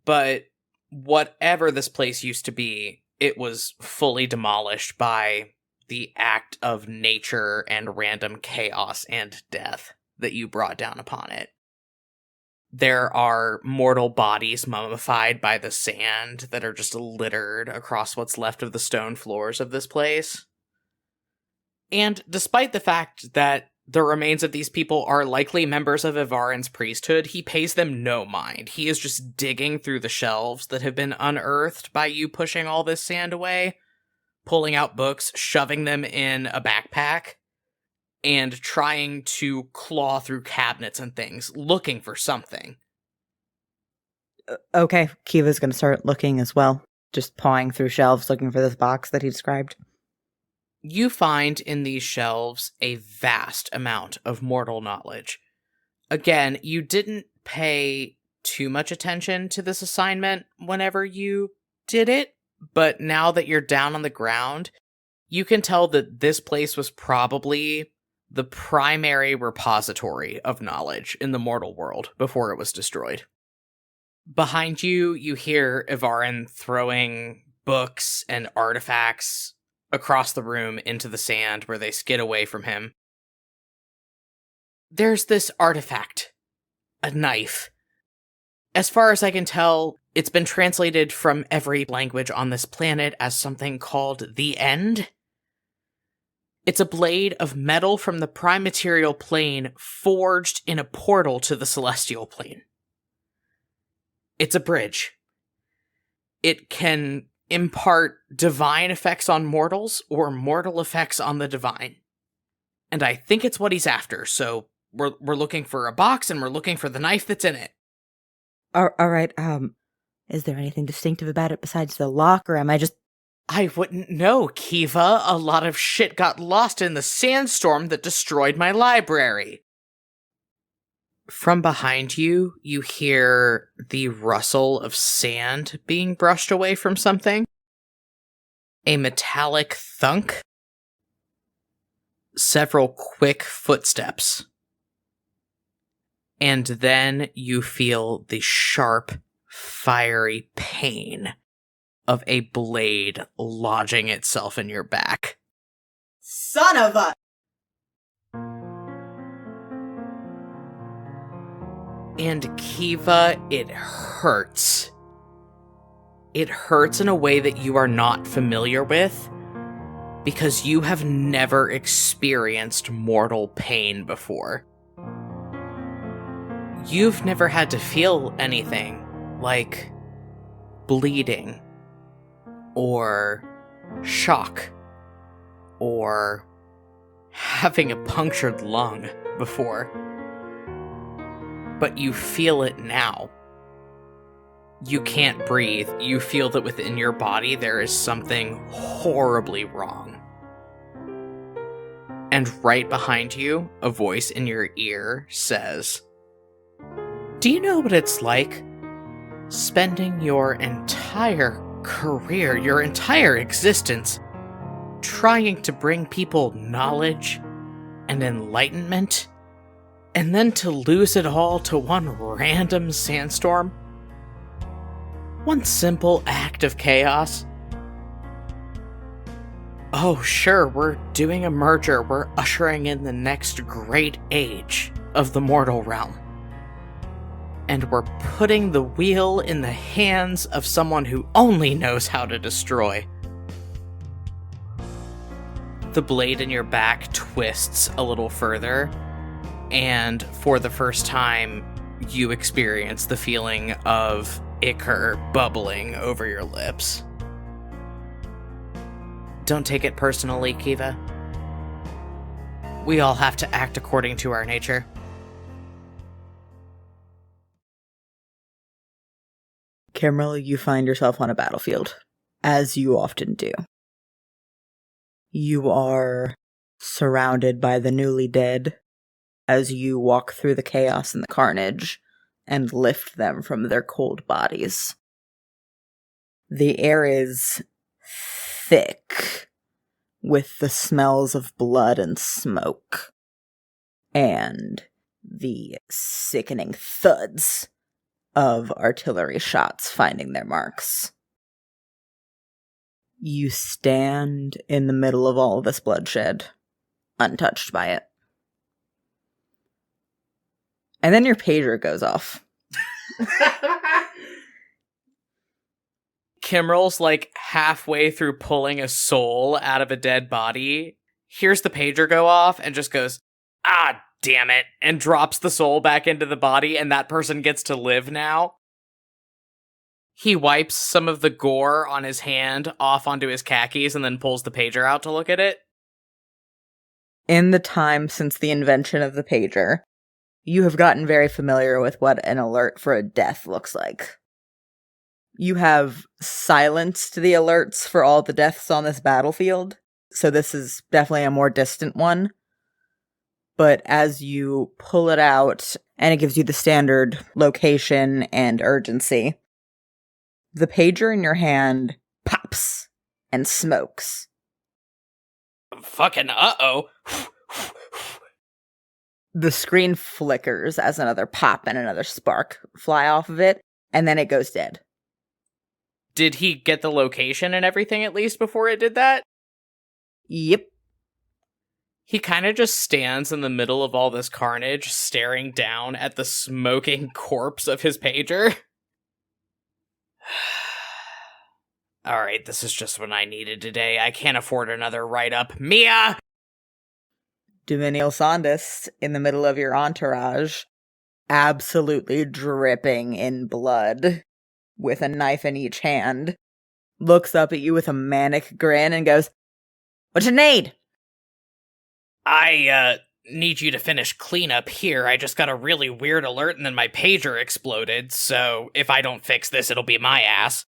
but whatever this place used to be, it was fully demolished by the act of nature and random chaos and death that you brought down upon it. There are mortal bodies mummified by the sand that are just littered across what's left of the stone floors of this place. And despite the fact that the remains of these people are likely members of Ivarin's priesthood, he pays them no mind. He is just digging through the shelves that have been unearthed by you pushing all this sand away, pulling out books, shoving them in a backpack, and trying to claw through cabinets and things, looking for something. Okay, Kiva's gonna start looking as well, just pawing through shelves looking for this box that he described. You find in these shelves a vast amount of mortal knowledge. Again, you didn't pay too much attention to this assignment whenever you did it, but now that you're down on the ground, you can tell that this place was probably the primary repository of knowledge in the mortal world before it was destroyed. Behind you, you hear Ivarin throwing books and artifacts across the room into the sand where they skid away from him. There's this artifact, a knife. As far as I can tell, it's been translated from every language on this planet as something called the End. It's a blade of metal from the prime material plane forged in a portal to the celestial plane. It's a bridge. It can impart divine effects on mortals or mortal effects on the divine. And I think it's what he's after, so we're looking for a box and we're looking for the knife that's in it. All right, is there anything distinctive about it besides the lock, or am I just... I wouldn't know, Kiva. A lot of shit got lost in the sandstorm that destroyed my library. From behind you, you hear the rustle of sand being brushed away from something. A metallic thunk. Several quick footsteps. And then you feel the sharp, fiery pain of a blade lodging itself in your back. Son of a... And Kiva, it hurts. it hurts in a way that you are not familiar with because you have never experienced mortal pain before. You've never had to feel anything like bleeding or shock or having a punctured lung before. But you feel it now. You can't breathe. You feel that within your body there is something horribly wrong. And right behind you, a voice in your ear says, "Do you know what it's like spending your entire career, your entire existence, trying to bring people knowledge and enlightenment, and then to lose it all to one random sandstorm? One simple act of chaos? Oh, sure, we're doing a merger. We're ushering in the next great age of the mortal realm. And we're putting the wheel in the hands of someone who only knows how to destroy." The blade in your back twists a little further, and for the first time, you experience the feeling of ichor bubbling over your lips. Don't take it personally, Kiva. We all have to act according to our nature. Kimryl, you find yourself on a battlefield, as you often do. You are surrounded by the newly dead as you walk through the chaos and the carnage and lift them from their cold bodies. The air is thick with the smells of blood and smoke, and the sickening thuds of artillery shots finding their marks. You stand in the middle of all this bloodshed, untouched by it. And then your pager goes off. Kimryl's like halfway through pulling a soul out of a dead body, hears the pager go off, and just goes, "Ah, damn it," and drops the soul back into the body, and that person gets to live now. He wipes some of the gore on his hand off onto his khakis and then pulls the pager out to look at it. In the time since the invention of the pager, you have gotten very familiar with what an alert for a death looks like. You have silenced the alerts for all the deaths on this battlefield, so this is definitely a more distant one. But as you pull it out, and it gives you the standard location and urgency, the pager in your hand pops and smokes. Fucking uh-oh. The screen flickers as another pop and another spark fly off of it, and then it goes dead. Did he get the location and everything at least before it did that? Yep. He kind of just stands in the middle of all this carnage, staring down at the smoking corpse of his pager. Alright, this is just what I needed today. I can't afford another write-up. Mia! Dominial Sandus, in the middle of your entourage, absolutely dripping in blood, with a knife in each hand, looks up at you with a manic grin and goes, "What you need?" I need you to finish cleanup here. I just got a really weird alert and then my pager exploded, so if I don't fix this, it'll be my ass.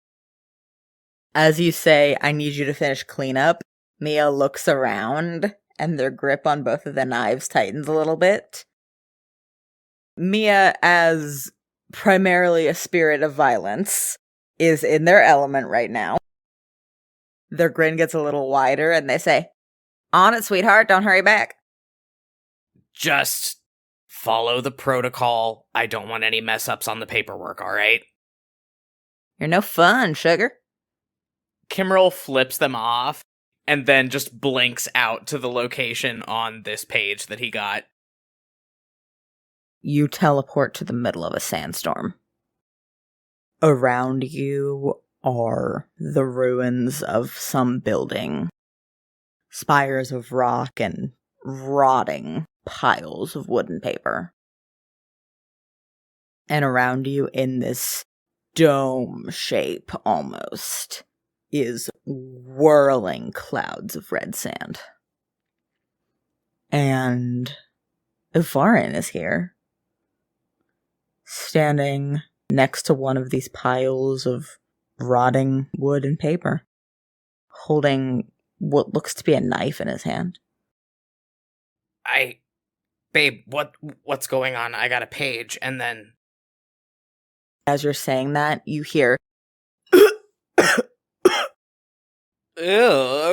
As you say, "I need you to finish cleanup," Mia looks around, and their grip on both of the knives tightens a little bit. Mia, as primarily a spirit of violence, is in their element right now. Their grin gets a little wider, and they say, "On it, sweetheart, don't hurry back." Just follow the protocol. I don't want any mess-ups on the paperwork, alright? "You're no fun, sugar." Kimryl flips them off and then just blinks out to the location on this page that he got. You teleport to the middle of a sandstorm. Around you are the ruins of some building. Spires of rock and rotting piles of wood and paper. And around you, in this dome shape almost, is whirling clouds of red sand. And Ethereal is here, standing next to one of these piles of rotting wood and paper, holding what looks to be a knife in his hand. Babe, what's going on? I got a page, and then... As you're saying that, you hear... Ew,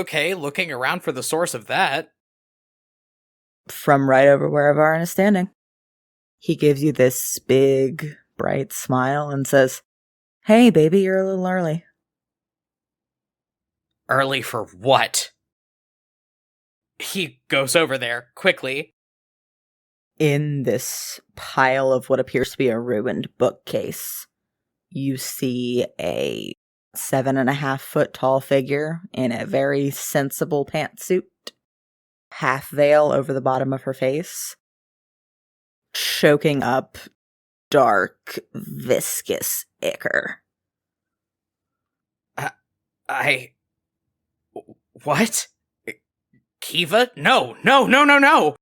okay, looking around for the source of that. From right over where Ethereal is standing. He gives you this big, bright smile and says, "Hey, baby, you're a little early." Early for what? He goes over there, quickly. In this pile of what appears to be a ruined bookcase, you see a 7.5-foot tall figure in a very sensible pantsuit, half veil over the bottom of her face, choking up dark, viscous ichor. What? Kiva? No!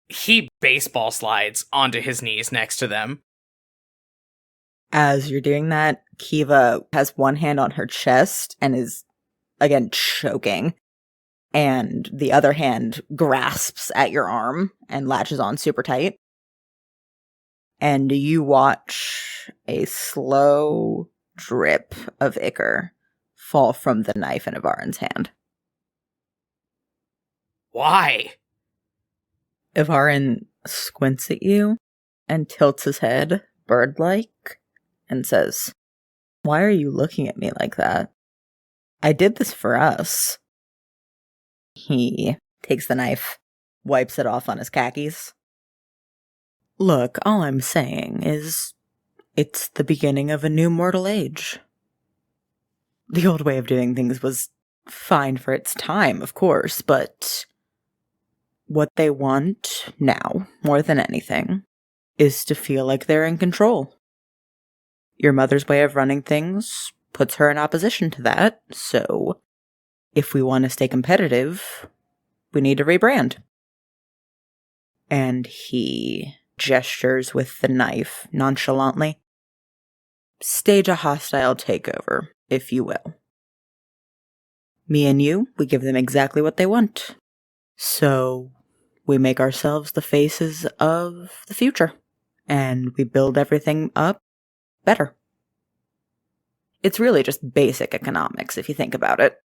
He baseball slides onto his knees next to them. As you're doing that, Kiva has one hand on her chest and is, again, choking. And the other hand grasps at your arm and latches on super tight. And you watch a slow drip of ichor fall from the knife in Ethereal's hand. Why? Ethereal squints at you and tilts his head, bird-like, and says, "Why are you looking at me like that? I did this for us." He takes the knife, wipes it off on his khakis. "Look, all I'm saying is, it's the beginning of a new mortal age. The old way of doing things was fine for its time, of course, but what they want now, more than anything, is to feel like they're in control. Your mother's way of running things puts her in opposition to that, so if we want to stay competitive, we need to rebrand." And he gestures with the knife nonchalantly. "Stage a hostile takeover, if you will. Me and you, we give them exactly what they want. So we make ourselves the faces of the future, and we build everything up better." It's really just basic economics, if you think about it.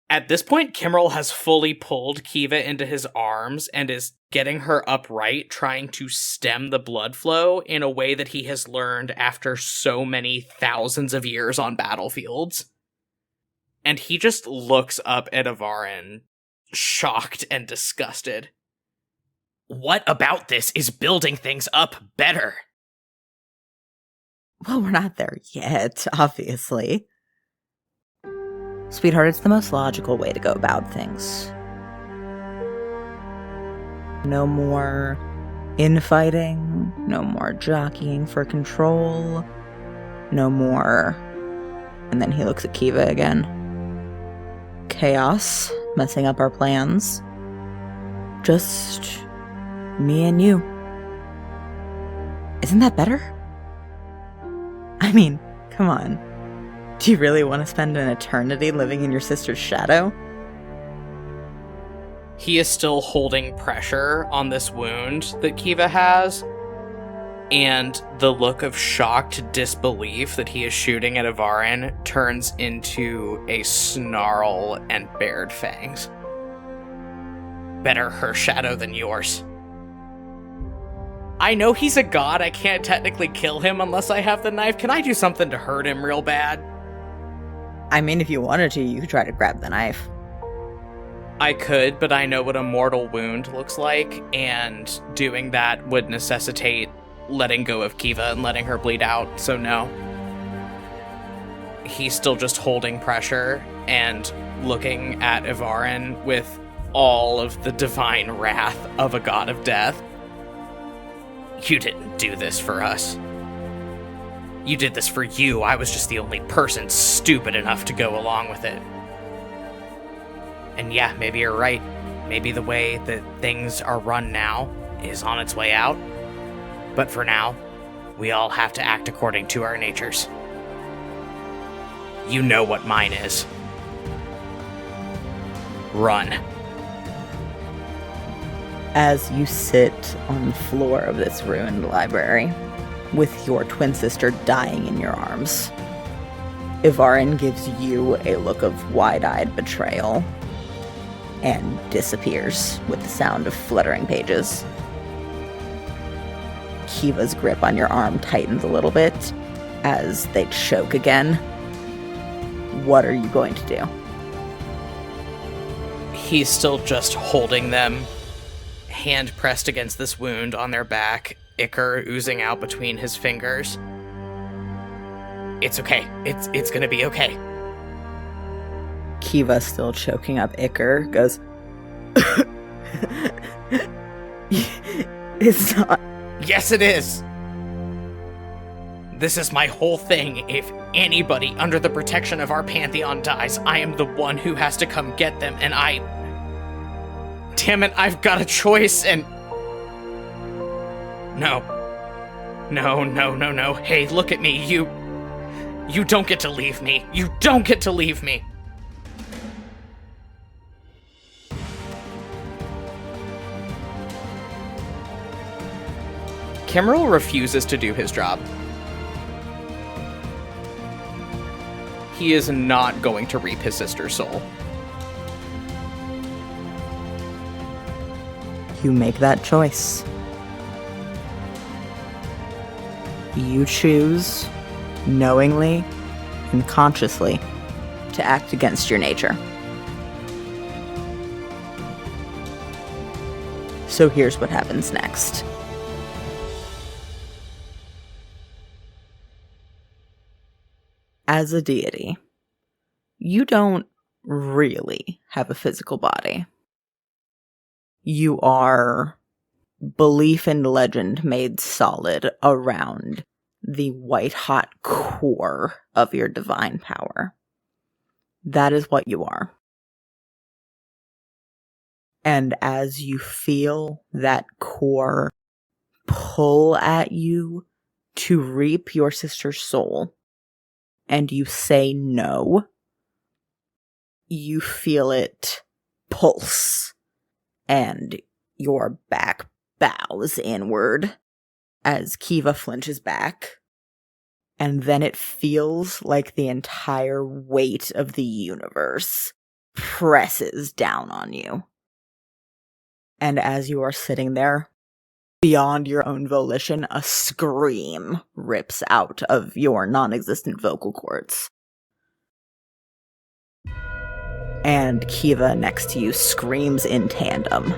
At this point, Kimryl has fully pulled Kiva into his arms and is getting her upright, trying to stem the blood flow in a way that he has learned after so many thousands of years on battlefields. And he just looks up at Ethereal, shocked and disgusted. What about this is building things up better? Well, we're not there yet, obviously. Sweetheart, it's the most logical way to go about things. No more infighting, no more jockeying for control, no more... And then he looks at Kiva again. Chaos, messing up our plans. Just me and you. Isn't that better? I mean, come on. Do you really want to spend an eternity living in your sister's shadow? He is still holding pressure on this wound that Kiva has, and the look of shocked disbelief that he is shooting at Ethereal turns into a snarl and bared fangs. Better her shadow than yours. I know he's a god, I can't technically kill him unless I have the knife. Can I do something to hurt him real bad? I mean, if you wanted to, you could try to grab the knife. I could, but I know what a mortal wound looks like, and doing that would necessitate letting go of Kiva and letting her bleed out, so no. he's still just holding pressure and looking at Ivarin with all of the divine wrath of a god of death. You didn't do this for us. You did this for you. I was just the only person stupid enough to go along with it. And yeah, maybe you're right. Maybe the way that things are run now is on its way out. But for now, we all have to act according to our natures. You know what mine is. Run. As you sit on the floor of this ruined library, with your twin sister dying in your arms, Ivarin gives you a look of wide-eyed betrayal and disappears with the sound of fluttering pages. Kiva's grip on your arm tightens a little bit as they choke again. What are you going to do? He's still just holding them, hand pressed against this wound on their back, ichor oozing out between his fingers. It's okay. It's gonna be okay. Kiva, still choking up ichor, goes, It's not. Yes, it is. This is my whole thing. If anybody under the protection of our pantheon dies, I am the one who has to come get them, and damn it, I've got a choice, and... No. Hey, look at me. You don't get to leave me. You don't get to leave me. Kimryl refuses to do his job. He is not going to reap his sister's soul. You make that choice. You choose, knowingly and consciously, to act against your nature. So here's what happens next. As a deity, you don't really have a physical body. You are belief and legend made solid around the white-hot core of your divine power. That is what you are. And as you feel that core pull at you to reap your sister's soul, and you say no, you feel it pulse, and your back bows inward as Kiva flinches back, and then it feels like the entire weight of the universe presses down on you. And as you are sitting there, beyond your own volition, a scream rips out of your non-existent vocal cords. And Kiva next to you screams in tandem.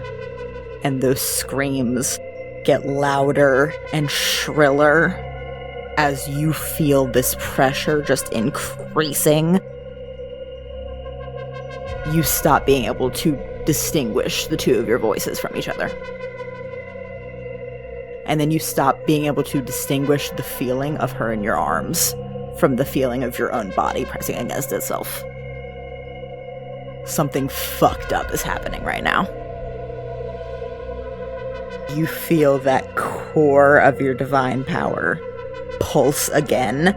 And those screams get louder and shriller as you feel this pressure just increasing. You stop being able to distinguish the two of your voices from each other. And then you stop being able to distinguish the feeling of her in your arms from the feeling of your own body pressing against itself. Something fucked up is happening right now. You feel that core of your divine power pulse again,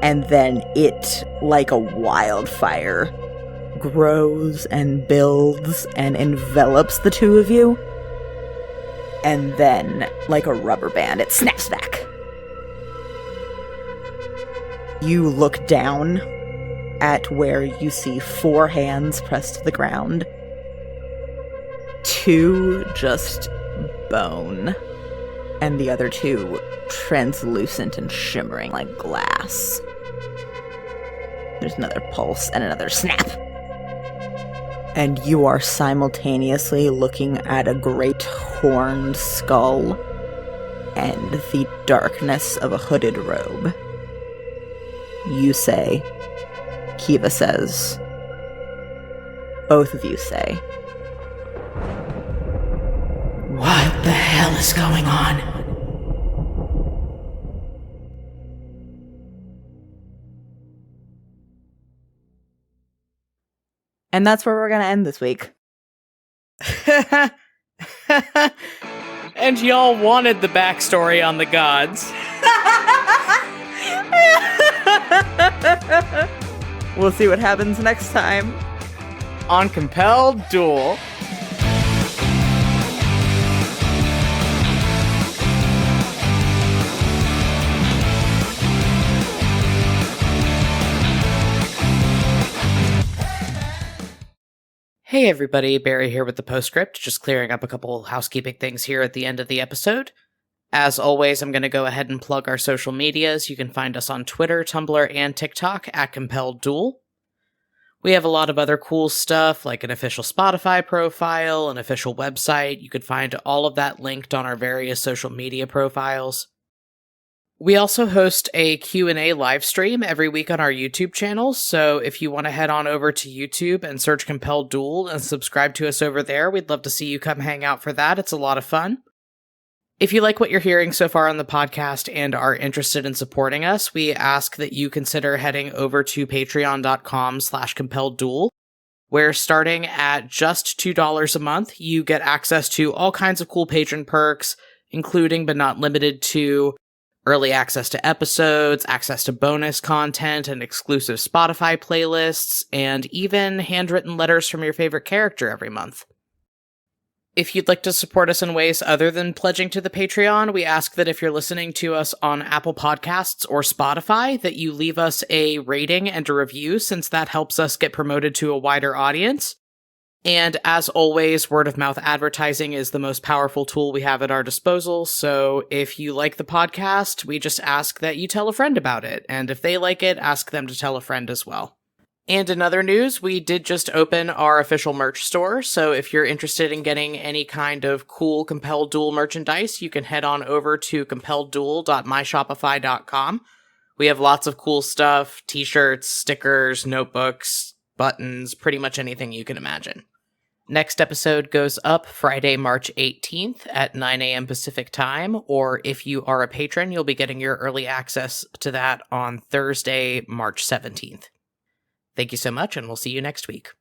and then it, like a wildfire, grows and builds and envelops the two of you. And then, like a rubber band, it snaps back. You look down at where you see 4 hands pressed to the ground. 2 just bone, and the other 2 translucent and shimmering like glass. There's another pulse and another snap. And you are simultaneously looking at a great horned skull and the darkness of a hooded robe. You say, Kiva says. Both of you say. What the hell is going on? And that's where we're going to end this week. And y'all wanted the backstory on the gods. We'll see what happens next time On Compelled Duel. Hey everybody, Barry here with the postscript, just clearing up a couple housekeeping things here at the end of the episode. As always, I'm going to go ahead and plug our social medias. You can find us on Twitter, Tumblr, and TikTok at Compelled Duel. We have a lot of other cool stuff, like an official Spotify profile, an official website. You could find all of that linked on our various social media profiles. We also host a Q&A live stream every week on our YouTube channel, so if you want to head on over to YouTube and search Compelled Duel and subscribe to us over there, we'd love to see you come hang out for that. It's a lot of fun. If you like what you're hearing so far on the podcast and are interested in supporting us, we ask that you consider heading over to patreon.com/compelledduel, where starting at just $2 a month, you get access to all kinds of cool patron perks, including but not limited to early access to episodes, access to bonus content and exclusive Spotify playlists, and even handwritten letters from your favorite character every month. If you'd like to support us in ways other than pledging to the Patreon, we ask that if you're listening to us on Apple Podcasts or Spotify, that you leave us a rating and a review, since that helps us get promoted to a wider audience. And as always, word-of-mouth advertising is the most powerful tool we have at our disposal, so if you like the podcast, we just ask that you tell a friend about it, and if they like it, ask them to tell a friend as well. And in other news, we did just open our official merch store, so if you're interested in getting any kind of cool Compelled Duel merchandise, you can head on over to compelledduel.myshopify.com. We have lots of cool stuff, t-shirts, stickers, notebooks, buttons, pretty much anything you can imagine. Next episode goes up Friday, March 18th at 9 a.m. Pacific time, or if you are a patron, you'll be getting your early access to that on Thursday, March 17th. Thank you so much, and we'll see you next week.